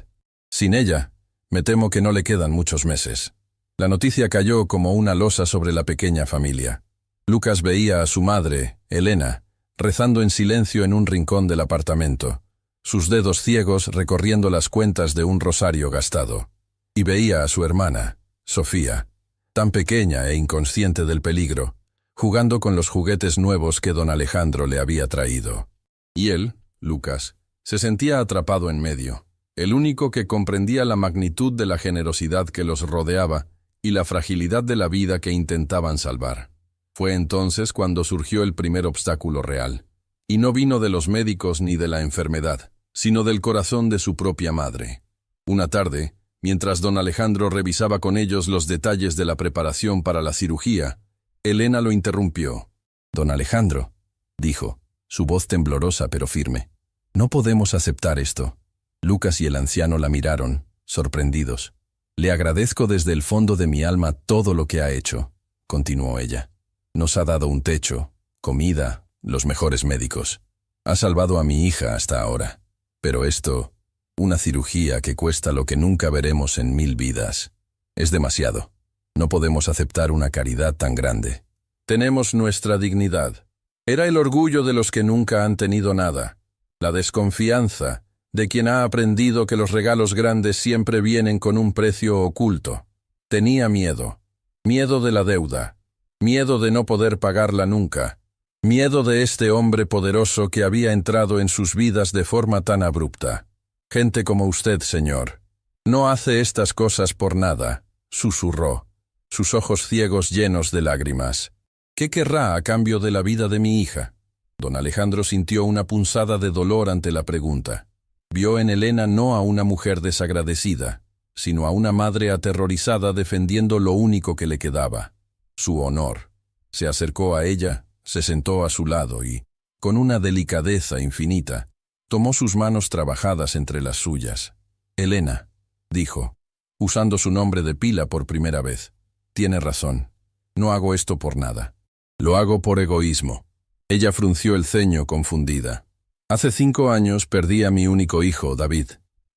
Sin ella, Me temo que no le quedan muchos meses. La noticia cayó como una losa sobre la pequeña familia. Lucas veía a su madre, Elena, rezando en silencio en un rincón del apartamento, sus dedos ciegos recorriendo las cuentas de un rosario gastado. Y veía a su hermana, Sofía, tan pequeña e inconsciente del peligro, jugando con los juguetes nuevos que don Alejandro le había traído. Y él, Lucas, se sentía atrapado en medio, el único que comprendía la magnitud de la generosidad que los rodeaba y la fragilidad de la vida que intentaban salvar. Fue entonces cuando surgió el primer obstáculo real, y no vino de los médicos ni de la enfermedad, sino del corazón de su propia madre. Una tarde, mientras don Alejandro revisaba con ellos los detalles de la preparación para la cirugía, Elena lo interrumpió. «Don Alejandro», dijo, su voz temblorosa pero firme, «no podemos aceptar esto». Lucas y el anciano la miraron, sorprendidos. «Le agradezco desde el fondo de mi alma todo lo que ha hecho», continuó ella. «Nos ha dado un techo, comida, los mejores médicos. Ha salvado a mi hija hasta ahora. Pero esto, una cirugía que cuesta lo que nunca veremos en 1000 vidas, es demasiado. No podemos aceptar una caridad tan grande. Tenemos nuestra dignidad. Era el orgullo de los que nunca han tenido nada, la desconfianza de quien ha aprendido que los regalos grandes siempre vienen con un precio oculto. Tenía miedo, miedo de la deuda, miedo de no poder pagarla nunca, miedo de este hombre poderoso que había entrado en sus vidas de forma tan abrupta. Gente como usted, señor, no hace estas cosas por nada», susurró, sus ojos ciegos llenos de lágrimas. «¿Qué querrá a cambio de la vida de mi hija?». Don Alejandro sintió una punzada de dolor ante la pregunta. Vio en Elena no a una mujer desagradecida, sino a una madre aterrorizada defendiendo lo único que le quedaba, su honor. Se acercó a ella, se sentó a su lado y, con una delicadeza infinita, tomó sus manos trabajadas entre las suyas. «Elena», dijo, usando su nombre de pila por primera vez, «tiene razón. No hago esto por nada. Lo hago por egoísmo». Ella frunció el ceño confundida. «Hace 5 años perdí a mi único hijo, David»,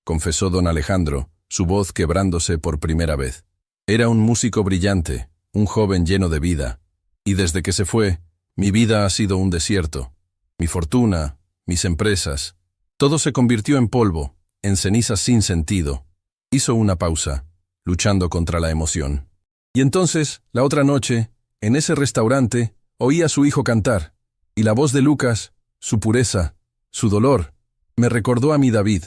confesó don Alejandro, su voz quebrándose por primera vez. «Era un músico brillante, un joven lleno de vida, y desde que se fue, mi vida ha sido un desierto. Mi fortuna, mis empresas, todo se convirtió en polvo, en cenizas sin sentido». Hizo una pausa, luchando contra la emoción. «Y entonces, la otra noche, en ese restaurante, oí a su hijo cantar, y la voz de Lucas, su pureza, su dolor, me recordó a mi David,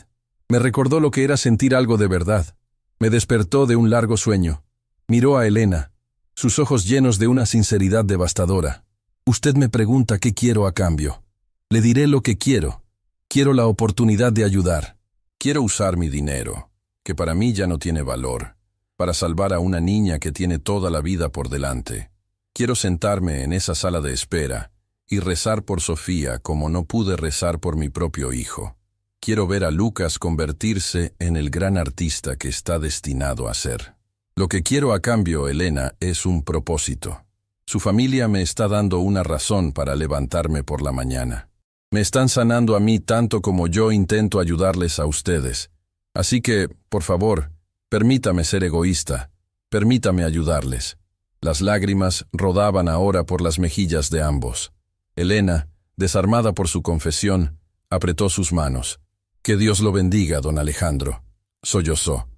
me recordó lo que era sentir algo de verdad. Me despertó de un largo sueño. Miró a Elena, sus ojos llenos de una sinceridad devastadora. Usted me pregunta qué quiero a cambio. Le diré lo que quiero. Quiero la oportunidad de ayudar. Quiero usar mi dinero, que para mí ya no tiene valor, para salvar a una niña que tiene toda la vida por delante. Quiero sentarme en esa sala de espera y rezar por Sofía como no pude rezar por mi propio hijo. Quiero ver a Lucas convertirse en el gran artista que está destinado a ser. Lo que quiero a cambio, Elena, es un propósito. Su familia me está dando una razón para levantarme por la mañana. Me están sanando a mí tanto como yo intento ayudarles a ustedes. Así que, por favor, permítame ser egoísta. Permítame ayudarles». Las lágrimas rodaban ahora por las mejillas de ambos. Elena, desarmada por su confesión, apretó sus manos. «Que Dios lo bendiga, don Alejandro», sollozó.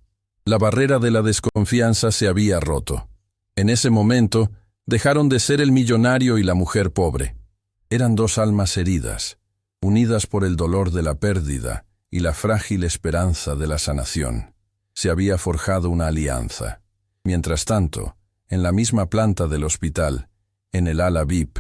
La barrera de la desconfianza se había roto. En ese momento, dejaron de ser el millonario y la mujer pobre. Eran 2 almas heridas, unidas por el dolor de la pérdida y la frágil esperanza de la sanación. Se había forjado una alianza. Mientras tanto, en la misma planta del hospital, en el ala VIP,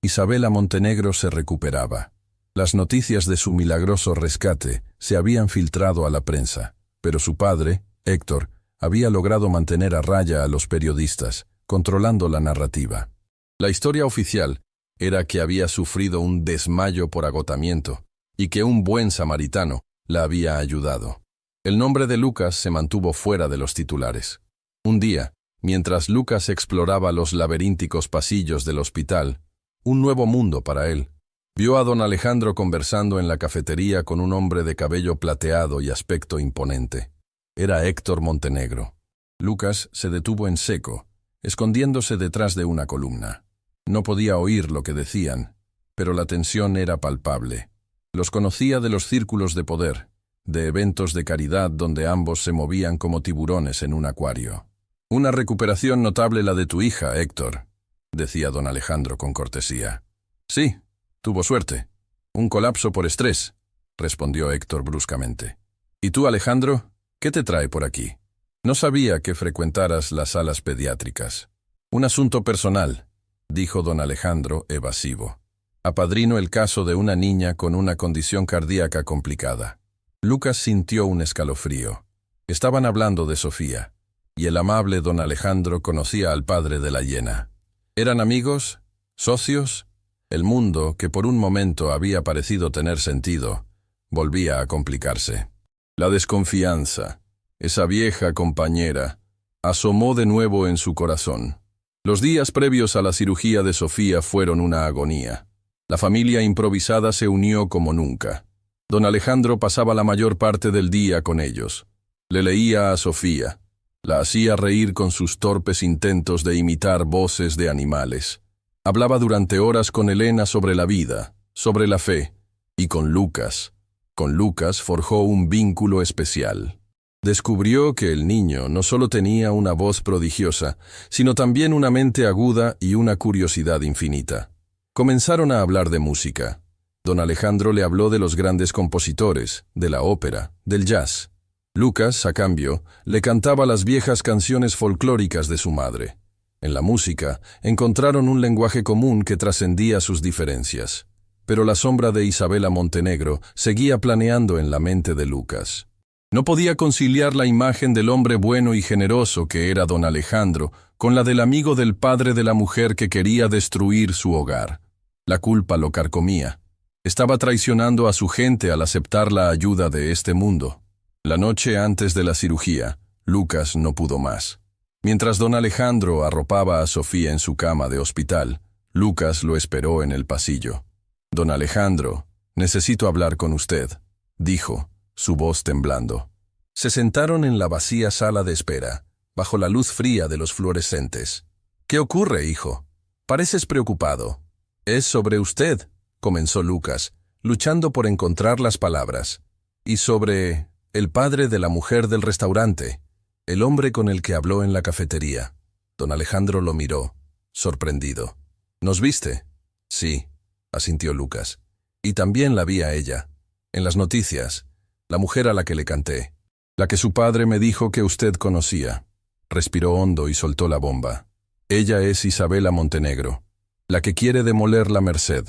Isabela Montenegro se recuperaba. Las noticias de su milagroso rescate se habían filtrado a la prensa, pero su padre, Héctor, había logrado mantener a raya a los periodistas, controlando la narrativa. La historia oficial era que había sufrido un desmayo por agotamiento y que un buen samaritano la había ayudado. El nombre de Lucas se mantuvo fuera de los titulares. Un día, mientras Lucas exploraba los laberínticos pasillos del hospital, un nuevo mundo para él, vio a don Alejandro conversando en la cafetería con un hombre de cabello plateado y aspecto imponente. Era Héctor Montenegro. Lucas se detuvo en seco, escondiéndose detrás de una columna. No podía oír lo que decían, pero la tensión era palpable. Los conocía de los círculos de poder, de eventos de caridad donde ambos se movían como tiburones en un acuario. «Una recuperación notable la de tu hija, Héctor», decía don Alejandro con cortesía. «Sí, tuvo suerte. Un colapso por estrés», respondió Héctor bruscamente. «¿Y tú, Alejandro, qué te trae por aquí? No sabía que frecuentaras las salas pediátricas». «Un asunto personal», dijo don Alejandro evasivo. «Apadrino el caso de una niña con una condición cardíaca complicada». Lucas sintió un escalofrío. Estaban hablando de Sofía, y el amable don Alejandro conocía al padre de la hiena. ¿Eran amigos? ¿Socios? El mundo, que por un momento había parecido tener sentido, volvía a complicarse. La desconfianza, esa vieja compañera, asomó de nuevo en su corazón. Los días previos a la cirugía de Sofía fueron una agonía. La familia improvisada se unió como nunca. Don Alejandro pasaba la mayor parte del día con ellos. Le leía a Sofía. La hacía reír con sus torpes intentos de imitar voces de animales. Hablaba durante horas con Elena sobre la vida, sobre la fe, y con Lucas. Con Lucas forjó un vínculo especial. Descubrió que el niño no solo tenía una voz prodigiosa, sino también una mente aguda y una curiosidad infinita. Comenzaron a hablar de música. Don Alejandro le habló de los grandes compositores, de la ópera, del jazz. Lucas, a cambio, le cantaba las viejas canciones folclóricas de su madre. En la música, encontraron un lenguaje común que trascendía sus diferencias. Pero la sombra de Isabela Montenegro seguía planeando en la mente de Lucas. No podía conciliar la imagen del hombre bueno y generoso que era don Alejandro con la del amigo del padre de la mujer que quería destruir su hogar. La culpa lo carcomía. Estaba traicionando a su gente al aceptar la ayuda de este mundo. La noche antes de la cirugía, Lucas no pudo más. Mientras don Alejandro arropaba a Sofía en su cama de hospital, Lucas lo esperó en el pasillo. «Don Alejandro, necesito hablar con usted», dijo, su voz temblando. Se sentaron en la vacía sala de espera, bajo la luz fría de los fluorescentes. «¿Qué ocurre, hijo? Pareces preocupado». «Es sobre usted», comenzó Lucas, luchando por encontrar las palabras. «Y sobre el padre de la mujer del restaurante, el hombre con el que habló en la cafetería». Don Alejandro lo miró, sorprendido. «¿Nos viste?» «Sí», asintió Lucas. «Y también la vi a ella. En las noticias, la mujer a la que le canté. La que su padre me dijo que usted conocía». Respiró hondo y soltó la bomba. «Ella es Isabela Montenegro, la que quiere demoler la Merced,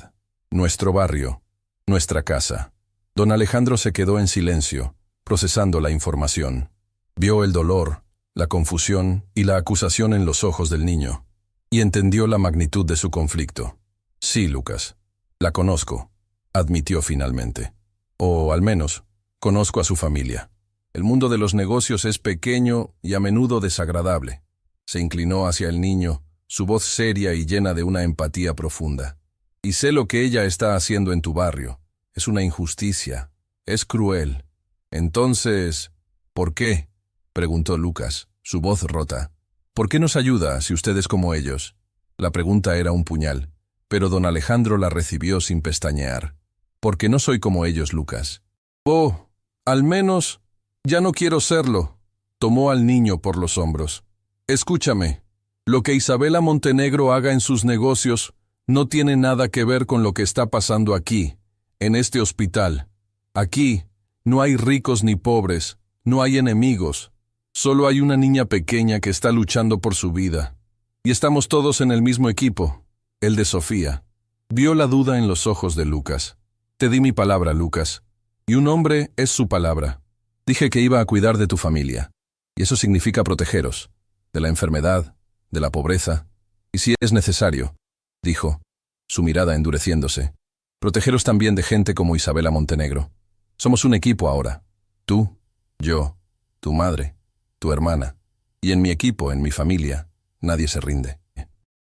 nuestro barrio, nuestra casa». Don Alejandro se quedó en silencio, procesando la información. Vio el dolor, la confusión y la acusación en los ojos del niño, y entendió la magnitud de su conflicto. «Sí, Lucas, la conozco», admitió finalmente. «O, al menos, conozco a su familia. El mundo de los negocios es pequeño y a menudo desagradable». Se inclinó hacia el niño, su voz seria y llena de una empatía profunda. «Y sé lo que ella está haciendo en tu barrio. Es una injusticia. Es cruel. Entonces, ¿por qué?», preguntó Lucas, su voz rota. «¿Por qué nos ayuda si usted es como ellos?». La pregunta era un puñal, pero don Alejandro la recibió sin pestañear. «Porque no soy como ellos, Lucas». «Oh, al menos, ya no quiero serlo», tomó al niño por los hombros. «Escúchame, lo que Isabela Montenegro haga en sus negocios no tiene nada que ver con lo que está pasando aquí, en este hospital. Aquí no hay ricos ni pobres, no hay enemigos. Solo hay una niña pequeña que está luchando por su vida. Y estamos todos en el mismo equipo, el de Sofía». Vio la duda en los ojos de Lucas. «Te di mi palabra, Lucas, y un hombre es su palabra. Dije que iba a cuidar de tu familia, y eso significa protegeros, de la enfermedad, de la pobreza, y si es necesario», dijo, su mirada endureciéndose, «protegeros también de gente como Isabela Montenegro. Somos un equipo ahora. Tú, yo, tu madre, tu hermana, y en mi equipo, en mi familia, nadie se rinde.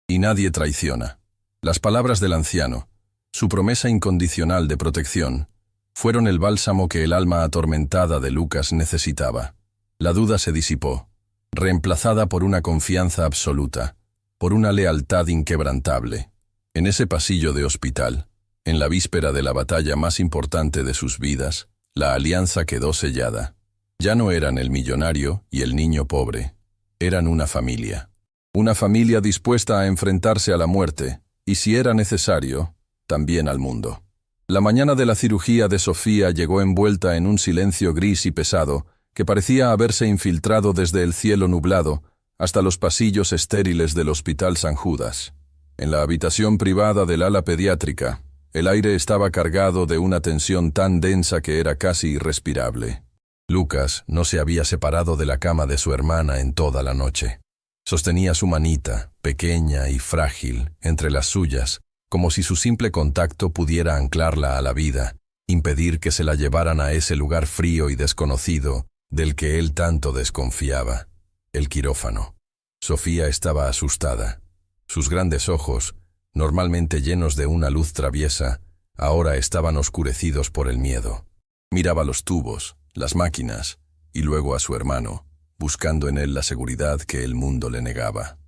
Y nadie traiciona». Las palabras del anciano, su promesa incondicional de protección, fueron el bálsamo que el alma atormentada de Lucas necesitaba. La duda se disipó, reemplazada por una confianza absoluta, por una lealtad inquebrantable. En ese pasillo de hospital, en la víspera de la batalla más importante de sus vidas, la alianza quedó sellada. Ya no eran el millonario y el niño pobre, eran una familia. Una familia dispuesta a enfrentarse a la muerte, y si era necesario, también al mundo. La mañana de la cirugía de Sofía llegó envuelta en un silencio gris y pesado, que parecía haberse infiltrado desde el cielo nublado hasta los pasillos estériles del Hospital San Judas. En la habitación privada del ala pediátrica, el aire estaba cargado de una tensión tan densa que era casi irrespirable. Lucas no se había separado de la cama de su hermana en toda la noche. Sostenía su manita, pequeña y frágil, entre las suyas, como si su simple contacto pudiera anclarla a la vida, impedir que se la llevaran a ese lugar frío y desconocido del que él tanto desconfiaba, el quirófano. Sofía estaba asustada. Sus grandes ojos, normalmente llenos de una luz traviesa, ahora estaban oscurecidos por el miedo. Miraba los tubos, las máquinas, y luego a su hermano, buscando en él la seguridad que el mundo le negaba.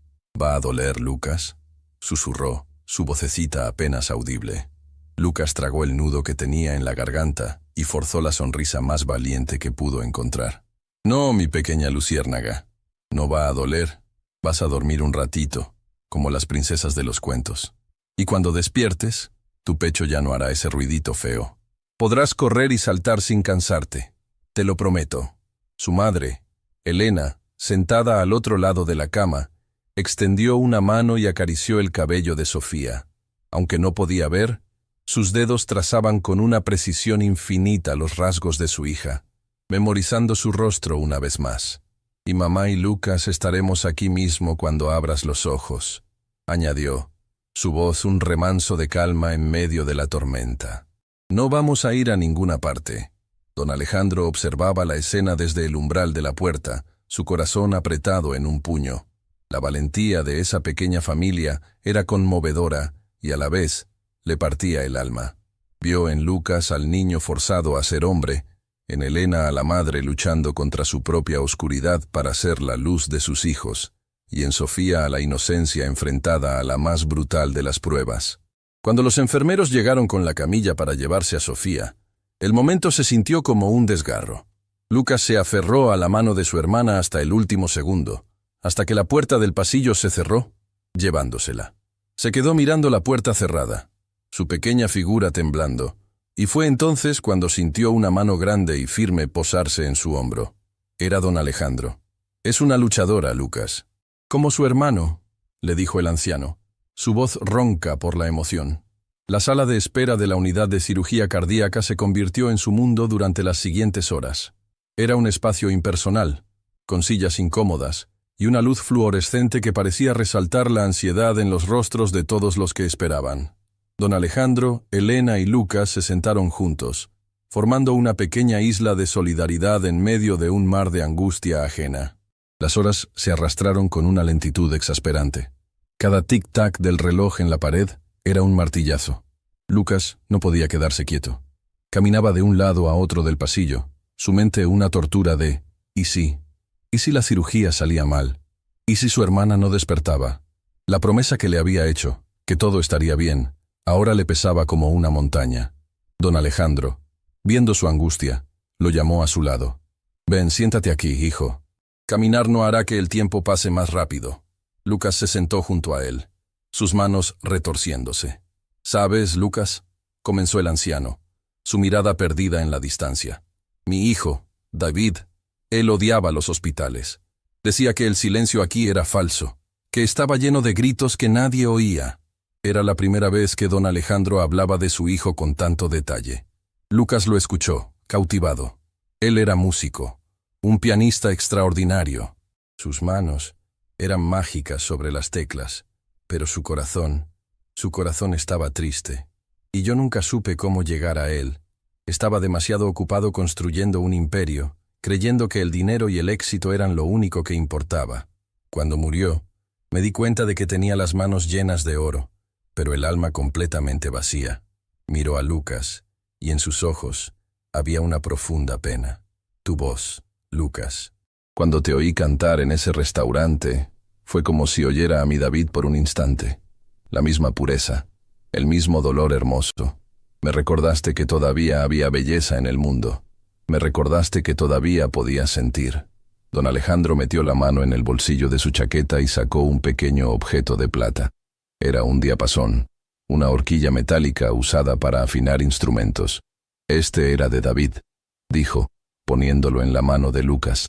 «¿Va a doler, Lucas?», susurró, su vocecita apenas audible. Lucas tragó el nudo que tenía en la garganta y forzó la sonrisa más valiente que pudo encontrar. «No, mi pequeña luciérnaga, no va a doler. Vas a dormir un ratito, como las princesas de los cuentos. Y cuando despiertes, tu pecho ya no hará ese ruidito feo. Podrás correr y saltar sin cansarte. Te lo prometo». Su madre, Elena, sentada al otro lado de la cama, extendió una mano y acarició el cabello de Sofía. Aunque no podía ver, sus dedos trazaban con una precisión infinita los rasgos de su hija, memorizando su rostro una vez más. «Y mamá y Lucas estaremos aquí mismo cuando abras los ojos», añadió, su voz un remanso de calma en medio de la tormenta. «No vamos a ir a ninguna parte». Don Alejandro observaba la escena desde el umbral de la puerta, su corazón apretado en un puño. La valentía de esa pequeña familia era conmovedora y a la vez le partía el alma. Vio en Lucas al niño forzado a ser hombre, en Elena a la madre luchando contra su propia oscuridad para ser la luz de sus hijos, y en Sofía a la inocencia enfrentada a la más brutal de las pruebas. Cuando los enfermeros llegaron con la camilla para llevarse a Sofía, el momento se sintió como un desgarro. Lucas se aferró a la mano de su hermana hasta el último segundo, hasta que la puerta del pasillo se cerró, llevándosela. Se quedó mirando la puerta cerrada, su pequeña figura temblando, y fue entonces cuando sintió una mano grande y firme posarse en su hombro. Era don Alejandro. «Es una luchadora, Lucas». «Como su hermano», le dijo el anciano, su voz ronca por la emoción. La sala de espera de la unidad de cirugía cardíaca se convirtió en su mundo durante las siguientes horas. Era un espacio impersonal, con sillas incómodas, y una luz fluorescente que parecía resaltar la ansiedad en los rostros de todos los que esperaban. Don Alejandro, Elena y Lucas se sentaron juntos, formando una pequeña isla de solidaridad en medio de un mar de angustia ajena. Las horas se arrastraron con una lentitud exasperante. Cada tic-tac del reloj en la pared era un martillazo. Lucas no podía quedarse quieto. Caminaba de un lado a otro del pasillo, su mente una tortura de «¿y si? ¿Y si la cirugía salía mal? ¿Y si su hermana no despertaba?» La promesa que le había hecho, que todo estaría bien, ahora le pesaba como una montaña. Don Alejandro, viendo su angustia, lo llamó a su lado. «Ven, siéntate aquí, hijo. Caminar no hará que el tiempo pase más rápido». Lucas se sentó junto a él, sus manos retorciéndose. «¿Sabes, Lucas?», comenzó el anciano, su mirada perdida en la distancia. «Mi hijo, David, él odiaba los hospitales. Decía que el silencio aquí era falso, que estaba lleno de gritos que nadie oía». Era la primera vez que don Alejandro hablaba de su hijo con tanto detalle. Lucas lo escuchó, cautivado. Él era músico, un pianista extraordinario. Sus manos eran mágicas sobre las teclas, pero su corazón estaba triste. Y yo nunca supe cómo llegar a él. Estaba demasiado ocupado construyendo un imperio, creyendo que el dinero y el éxito eran lo único que importaba. Cuando murió, me di cuenta de que tenía las manos llenas de oro, pero el alma completamente vacía. Miró a Lucas, y en sus ojos había una profunda pena. «Tu voz, Lucas», Cuando te oí cantar en ese restaurante, fue como si oyera a mi David por un instante. La misma pureza, el mismo dolor hermoso. Me recordaste que todavía había belleza en el mundo. Me recordaste que todavía podías sentir. Don Alejandro metió la mano en el bolsillo de su chaqueta y sacó un pequeño objeto de plata. Era un diapasón, una horquilla metálica usada para afinar instrumentos. Este era de David, dijo, poniéndolo en la mano de Lucas.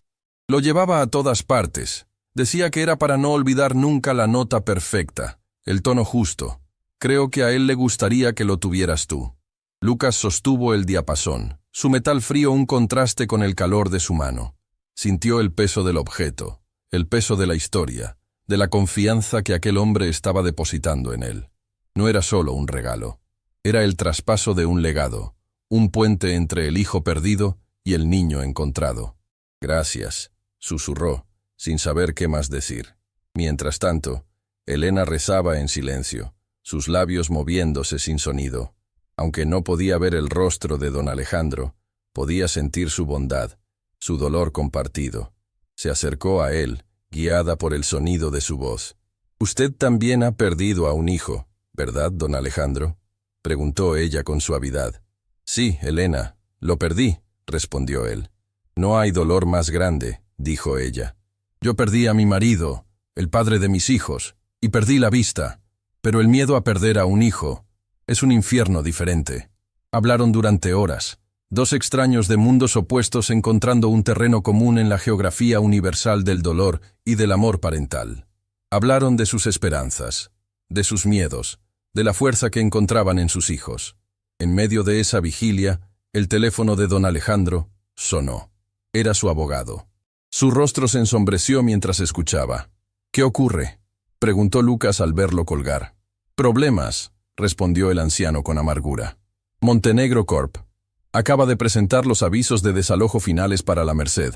Lo llevaba a todas partes. Decía que era para no olvidar nunca la nota perfecta, el tono justo. Creo que a él le gustaría que lo tuvieras tú. Lucas sostuvo el diapasón, su metal frío un contraste con el calor de su mano. Sintió el peso del objeto, el peso de la historia, de la confianza que aquel hombre estaba depositando en él. No era solo un regalo, era el traspaso de un legado, un puente entre el hijo perdido y el niño encontrado. Gracias, susurró, sin saber qué más decir. Mientras tanto, Elena rezaba en silencio, sus labios moviéndose sin sonido. Aunque no podía ver el rostro de don Alejandro, podía sentir su bondad, su dolor compartido. Se acercó a él, guiada por el sonido de su voz. «Usted también ha perdido a un hijo, ¿verdad, don Alejandro?», preguntó ella con suavidad. «Sí, Elena, lo perdí», respondió él. «No hay dolor más grande», dijo ella. «Yo perdí a mi marido, el padre de mis hijos, y perdí la vista, pero el miedo a perder a un hijo es un infierno diferente». Hablaron durante horas, dos extraños de mundos opuestos encontrando un terreno común en la geografía universal del dolor y del amor parental. Hablaron de sus esperanzas, de sus miedos, de la fuerza que encontraban en sus hijos. En medio de esa vigilia, el teléfono de don Alejandro sonó. Era su abogado. Su rostro se ensombreció mientras escuchaba. «¿Qué ocurre?», preguntó Lucas al verlo colgar. «Problemas», respondió el anciano con amargura. «Montenegro Corp. Acaba de presentar los avisos de desalojo finales para la Merced.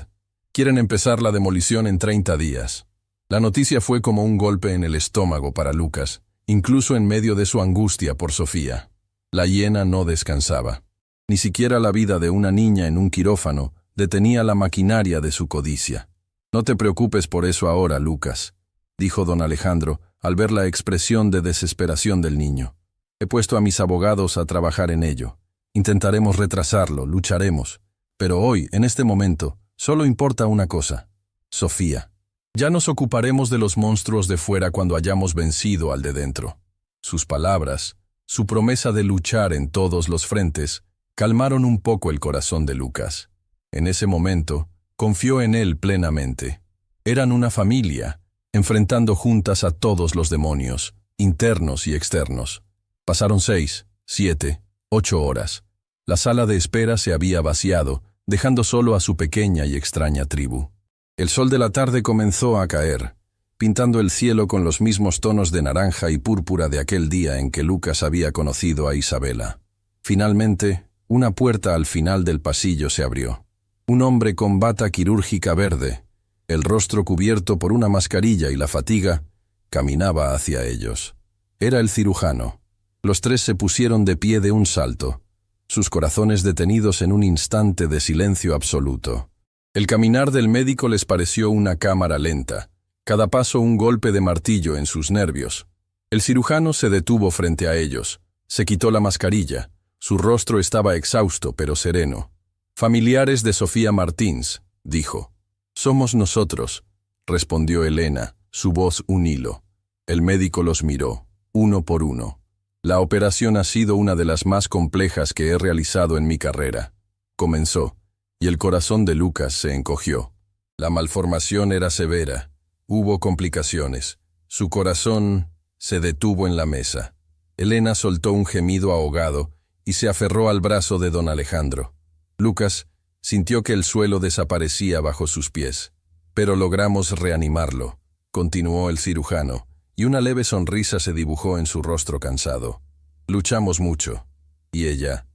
Quieren empezar la demolición en 30 días. La noticia fue como un golpe en el estómago para Lucas, incluso en medio de su angustia por Sofía. La hiena no descansaba. Ni siquiera la vida de una niña en un quirófano detenía la maquinaria de su codicia. «No te preocupes por eso ahora, Lucas», dijo don Alejandro, al ver la expresión de desesperación del niño. «He puesto a mis abogados a trabajar en ello. Intentaremos retrasarlo, lucharemos. Pero hoy, en este momento, solo importa una cosa: Sofía. Ya nos ocuparemos de los monstruos de fuera cuando hayamos vencido al de dentro». Sus palabras, su promesa de luchar en todos los frentes, calmaron un poco el corazón de Lucas. En ese momento, confió en él plenamente. Eran una familia, enfrentando juntas a todos los demonios, internos y externos. Pasaron 6, 7, 8 horas. La sala de espera se había vaciado, dejando solo a su pequeña y extraña tribu. El sol de la tarde comenzó a caer, pintando el cielo con los mismos tonos de naranja y púrpura de aquel día en que Lucas había conocido a Isabela. Finalmente, una puerta al final del pasillo se abrió. Un hombre con bata quirúrgica verde, el rostro cubierto por una mascarilla y la fatiga, caminaba hacia ellos. Era el cirujano. Los tres se pusieron de pie de un salto, sus corazones detenidos en un instante de silencio absoluto. El caminar del médico les pareció una cámara lenta, cada paso un golpe de martillo en sus nervios. El cirujano se detuvo frente a ellos, se quitó la mascarilla, su rostro estaba exhausto pero sereno. «Familiares de Sofía Martins», dijo. «Somos nosotros», respondió Elena, su voz un hilo. El médico los miró, uno por uno. «La operación ha sido una de las más complejas que he realizado en mi carrera», comenzó, y el corazón de Lucas se encogió. La malformación era severa, hubo complicaciones. Su corazón se detuvo en la mesa. Elena soltó un gemido ahogado y se aferró al brazo de don Alejandro. Lucas sintió que el suelo desaparecía bajo sus pies. «Pero logramos reanimarlo», continuó el cirujano, y una leve sonrisa se dibujó en su rostro cansado. «Luchamos mucho. Y ella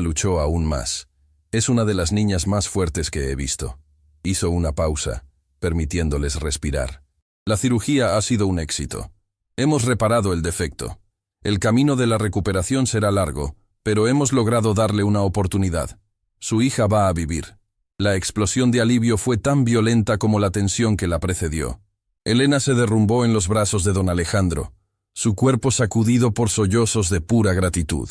luchó aún más. Es una de las niñas más fuertes que he visto». Hizo una pausa, permitiéndoles respirar. «La cirugía ha sido un éxito. Hemos reparado el defecto. El camino de la recuperación será largo, pero hemos logrado darle una oportunidad. Su hija va a vivir». La explosión de alivio fue tan violenta como la tensión que la precedió. Elena se derrumbó en los brazos de don Alejandro, su cuerpo sacudido por sollozos de pura gratitud.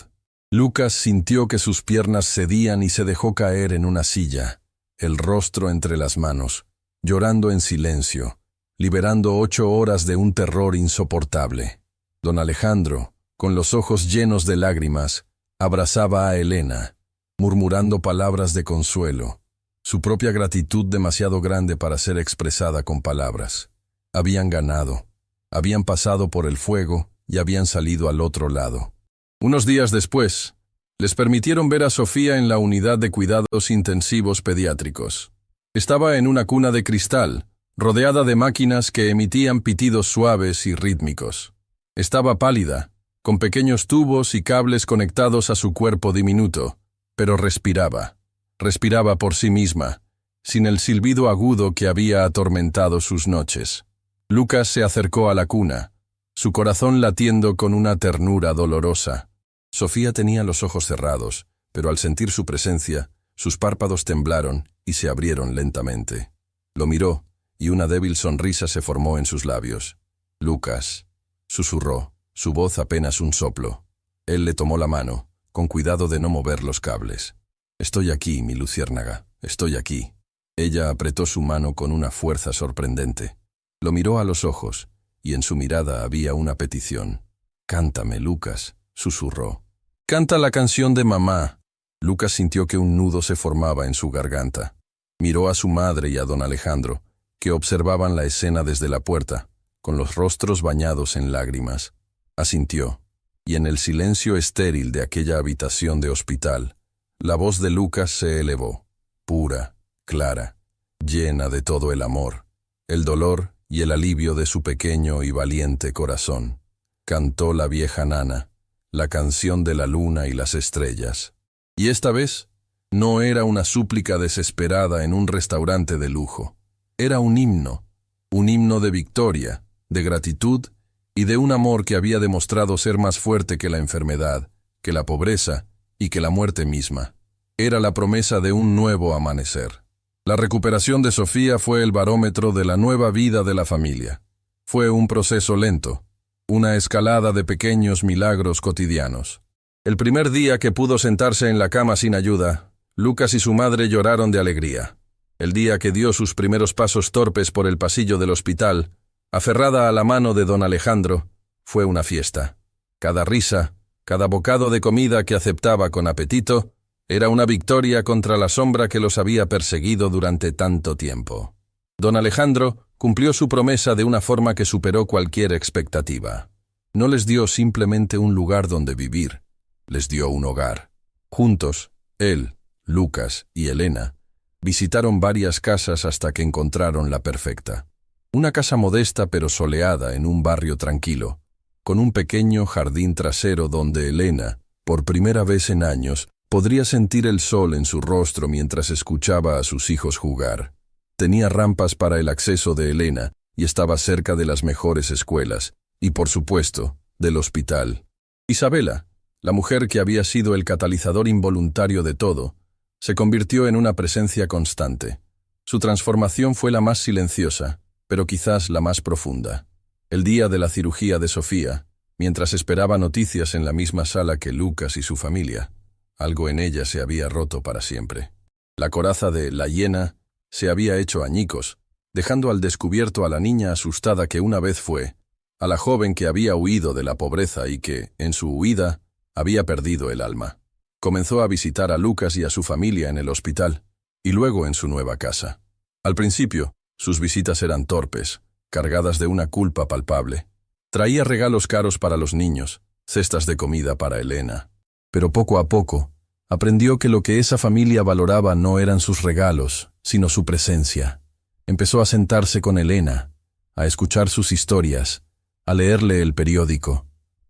Lucas sintió que sus piernas cedían y se dejó caer en una silla, el rostro entre las manos, llorando en silencio, liberando 8 horas de un terror insoportable. Don Alejandro, con los ojos llenos de lágrimas, abrazaba a Elena, murmurando palabras de consuelo, su propia gratitud demasiado grande para ser expresada con palabras. Habían ganado, habían pasado por el fuego y habían salido al otro lado. Unos días después, les permitieron ver a Sofía en la unidad de cuidados intensivos pediátricos. Estaba en una cuna de cristal, rodeada de máquinas que emitían pitidos suaves y rítmicos. Estaba pálida, con pequeños tubos y cables conectados a su cuerpo diminuto, pero respiraba. Respiraba por sí misma, sin el silbido agudo que había atormentado sus noches. Lucas se acercó a la cuna, su corazón latiendo con una ternura dolorosa. Sofía tenía los ojos cerrados, pero al sentir su presencia, sus párpados temblaron y se abrieron lentamente. Lo miró, y una débil sonrisa se formó en sus labios. «Lucas», susurró, su voz apenas un soplo. Él le tomó la mano, con cuidado de no mover los cables. «Estoy aquí, mi luciérnaga, estoy aquí». Ella apretó su mano con una fuerza sorprendente. Lo miró a los ojos, y en su mirada había una petición. «Cántame, Lucas», susurró. «Canta la canción de mamá». Lucas sintió que un nudo se formaba en su garganta. Miró a su madre y a don Alejandro, que observaban la escena desde la puerta, con los rostros bañados en lágrimas. Asintió, y en el silencio estéril de aquella habitación de hospital, la voz de Lucas se elevó, pura, clara, llena de todo el amor, el dolor y el alivio de su pequeño y valiente corazón. Cantó la vieja nana, la canción de la luna y las estrellas. Y esta vez, no era una súplica desesperada en un restaurante de lujo. Era un himno de victoria, de gratitud y de un amor que había demostrado ser más fuerte que la enfermedad, que la pobreza y que la muerte misma. Era la promesa de un nuevo amanecer. La recuperación de Sofía fue el barómetro de la nueva vida de la familia. Fue un proceso lento, una escalada de pequeños milagros cotidianos. El primer día que pudo sentarse en la cama sin ayuda, Lucas y su madre lloraron de alegría. El día que dio sus primeros pasos torpes por el pasillo del hospital, aferrada a la mano de don Alejandro, fue una fiesta. Cada risa, cada bocado de comida que aceptaba con apetito, era una victoria contra la sombra que los había perseguido durante tanto tiempo. Don Alejandro cumplió su promesa de una forma que superó cualquier expectativa. No les dio simplemente un lugar donde vivir, les dio un hogar. Juntos, él, Lucas y Elena, visitaron varias casas hasta que encontraron la perfecta. Una casa modesta pero soleada en un barrio tranquilo, con un pequeño jardín trasero donde Elena, por primera vez en años, podría sentir el sol en su rostro mientras escuchaba a sus hijos jugar. Tenía rampas para el acceso de Elena y estaba cerca de las mejores escuelas y, por supuesto, del hospital. Isabela, la mujer que había sido el catalizador involuntario de todo, se convirtió en una presencia constante. Su transformación fue la más silenciosa, pero quizás la más profunda. El día de la cirugía de Sofía, mientras esperaba noticias en la misma sala que Lucas y su familia, algo en ella se había roto para siempre. La coraza de la hiena se había hecho añicos, dejando al descubierto a la niña asustada que una vez fue, a la joven que había huido de la pobreza y que, en su huida, había perdido el alma. Comenzó a visitar a Lucas y a su familia en el hospital, y luego en su nueva casa. Al principio, sus visitas eran torpes, cargadas de una culpa palpable. Traía regalos caros para los niños, cestas de comida para Elena. Pero poco a poco, aprendió que lo que esa familia valoraba no eran sus regalos, sino su presencia. Empezó a sentarse con Elena, a escuchar sus historias, a leerle el periódico.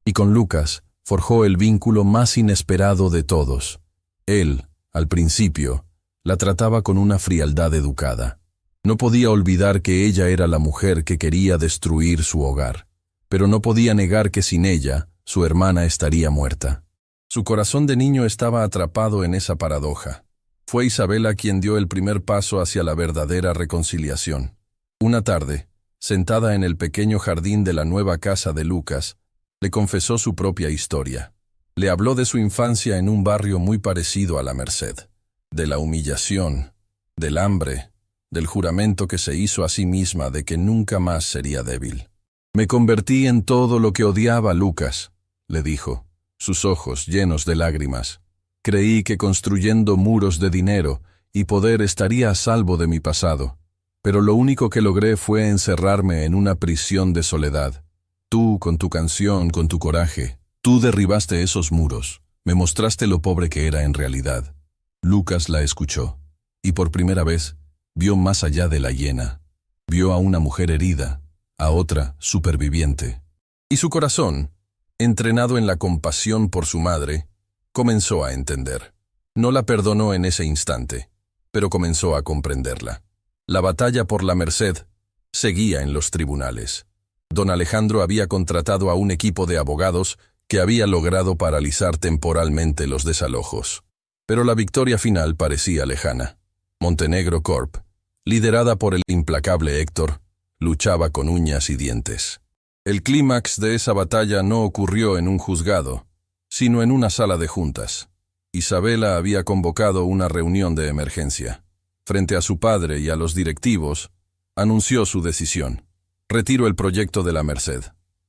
Y con Lucas forjó el vínculo más inesperado de todos. Él, al principio, la trataba con una frialdad educada. No podía olvidar que ella era la mujer que quería destruir su hogar, pero no podía negar que sin ella, su hermana estaría muerta. Su corazón de niño estaba atrapado en esa paradoja. Fue Isabela quien dio el primer paso hacia la verdadera reconciliación. Una tarde, sentada en el pequeño jardín de la nueva casa de Lucas, le confesó su propia historia. Le habló de su infancia en un barrio muy parecido a La Merced, de la humillación, del hambre, del juramento que se hizo a sí misma de que nunca más sería débil. «Me convertí en todo lo que odiaba Lucas», le dijo, sus ojos llenos de lágrimas. «Creí que construyendo muros de dinero y poder estaría a salvo de mi pasado, pero lo único que logré fue encerrarme en una prisión de soledad. Tú, con tu canción, con tu coraje, tú derribaste esos muros, me mostraste lo pobre que era en realidad». Lucas la escuchó, y por primera vez vio más allá de la hiena. Vio a una mujer herida, a otra superviviente. Y su corazón, entrenado en la compasión por su madre, comenzó a entender. No la perdonó en ese instante, pero comenzó a comprenderla. La batalla por La Merced seguía en los tribunales. Don Alejandro había contratado a un equipo de abogados que había logrado paralizar temporalmente los desalojos. Pero la victoria final parecía lejana. Montenegro Corp, liderada por el implacable Héctor, luchaba con uñas y dientes. El clímax de esa batalla no ocurrió en un juzgado, sino en una sala de juntas. Isabela había convocado una reunión de emergencia. Frente a su padre y a los directivos, anunció su decisión. «Retiro el proyecto de La Merced»,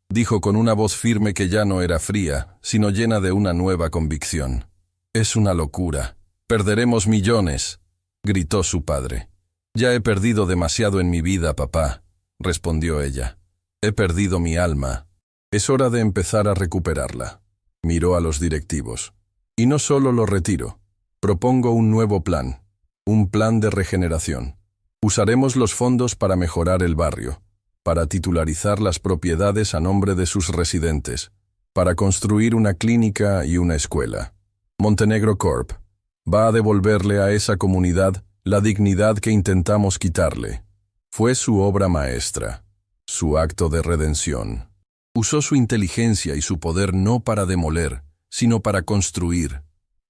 dijo con una voz firme que ya no era fría, sino llena de una nueva convicción. «Es una locura. Perderemos millones», gritó su padre. «Ya he perdido demasiado en mi vida, papá», respondió ella. «He perdido mi alma. Es hora de empezar a recuperarla». Miró a los directivos. «Y no solo lo retiro. Propongo un nuevo plan. Un plan de regeneración. Usaremos los fondos para mejorar el barrio, para titularizar las propiedades a nombre de sus residentes, para construir una clínica y una escuela. Montenegro Corp va a devolverle a esa comunidad la dignidad que intentamos quitarle. Fue su obra maestra, su acto de redención. Usó su inteligencia y su poder no para demoler, sino para construir.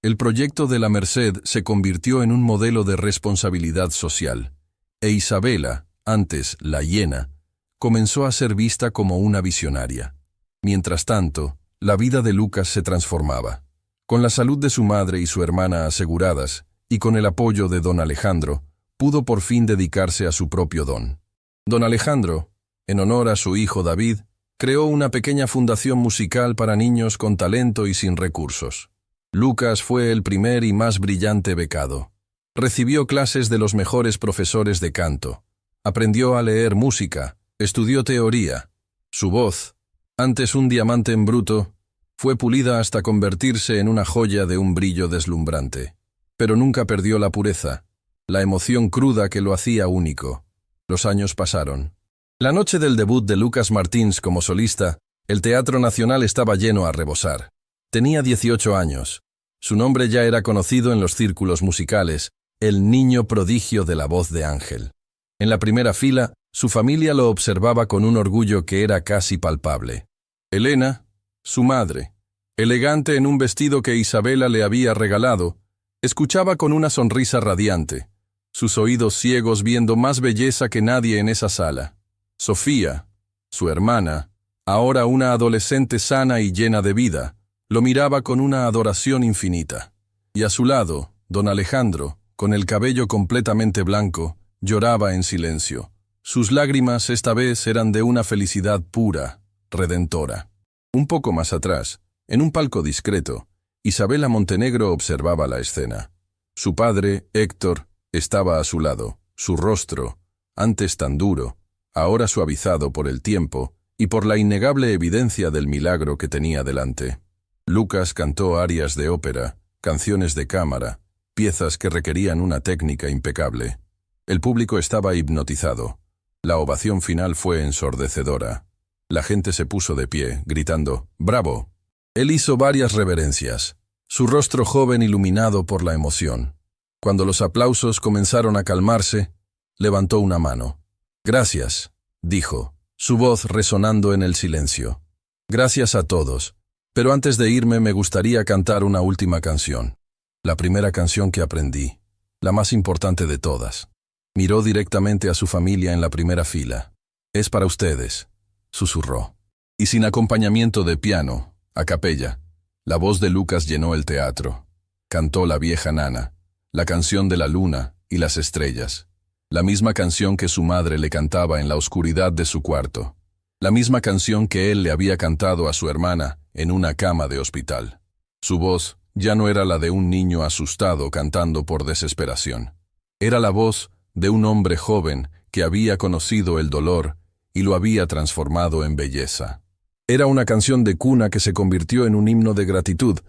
El proyecto de La Merced se convirtió en un modelo de responsabilidad social, e Isabela, antes la hiena, comenzó a ser vista como una visionaria. Mientras tanto, la vida de Lucas se transformaba. Con la salud de su madre y su hermana aseguradas, y con el apoyo de don Alejandro, pudo por fin dedicarse a su propio don. Don Alejandro, en honor a su hijo David, creó una pequeña fundación musical para niños con talento y sin recursos. Lucas fue el primer y más brillante becado. Recibió clases de los mejores profesores de canto. Aprendió a leer música, estudió teoría. Su voz, antes un diamante en bruto, fue pulida hasta convertirse en una joya de un brillo deslumbrante. Pero nunca perdió la pureza, la emoción cruda que lo hacía único. Los años pasaron. La noche del debut de Lucas Martins como solista, el Teatro Nacional estaba lleno a rebosar. Tenía 18 años. Su nombre ya era conocido en los círculos musicales, el niño prodigio de la voz de ángel. En la primera fila, su familia lo observaba con un orgullo que era casi palpable. Elena, su madre, elegante en un vestido que Isabela le había regalado, escuchaba con una sonrisa radiante, sus oídos ciegos viendo más belleza que nadie en esa sala. Sofía, su hermana, ahora una adolescente sana y llena de vida, lo miraba con una adoración infinita. Y a su lado, don Alejandro, con el cabello completamente blanco, lloraba en silencio. Sus lágrimas esta vez eran de una felicidad pura, redentora. Un poco más atrás, en un palco discreto, Isabela Montenegro observaba la escena. Su padre, Héctor, estaba a su lado, su rostro, antes tan duro, ahora suavizado por el tiempo y por la innegable evidencia del milagro que tenía delante. Lucas cantó arias de ópera, canciones de cámara, piezas que requerían una técnica impecable. El público estaba hipnotizado. La ovación final fue ensordecedora. La gente se puso de pie, gritando «¡Bravo!». Él hizo varias reverencias, su rostro joven iluminado por la emoción. Cuando los aplausos comenzaron a calmarse, levantó una mano. «Gracias», dijo, su voz resonando en el silencio. «Gracias a todos. Pero antes de irme me gustaría cantar una última canción. La primera canción que aprendí. la más importante de todas. Miró directamente a su familia en la primera fila. «Es para ustedes», susurró. Y sin acompañamiento de piano, a capella, la voz de Lucas llenó el teatro. Cantó La vieja nana, la canción de la luna y las estrellas. La misma canción que su madre le cantaba en la oscuridad de su cuarto. La misma canción que él le había cantado a su hermana en una cama de hospital. Su voz ya no era la de un niño asustado cantando por desesperación. Era la voz de un hombre joven que había conocido el dolor y lo había transformado en belleza. Era una canción de cuna que se convirtió en un himno de gratitud,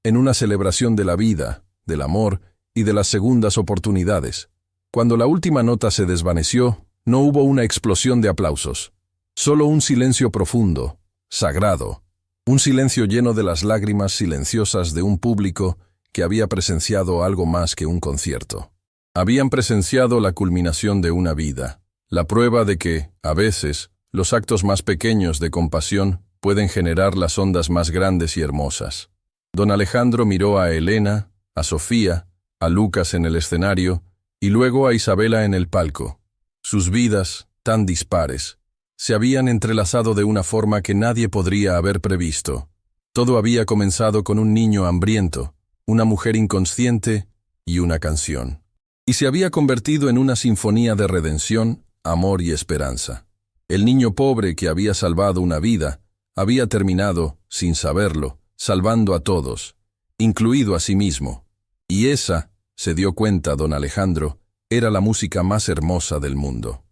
en una celebración de la vida, del amor y de las segundas oportunidades. Cuando la última nota se desvaneció, no hubo una explosión de aplausos, solo un silencio profundo, sagrado, un silencio lleno de las lágrimas silenciosas de un público que había presenciado algo más que un concierto. Habían presenciado la culminación de una vida, la prueba de que, a veces, los actos más pequeños de compasión pueden generar las ondas más grandes y hermosas. Don Alejandro miró a Elena, a Sofía, a Lucas en el escenario y luego a Isabela en el palco. Sus vidas, tan dispares, se habían entrelazado de una forma que nadie podría haber previsto. Todo había comenzado con un niño hambriento, una mujer inconsciente y una canción. Y se había convertido en una sinfonía de redención, amor y esperanza. El niño pobre que había salvado una vida, había terminado, sin saberlo, salvando a todos, incluido a sí mismo. Y esa, se dio cuenta don Alejandro, era la música más hermosa del mundo.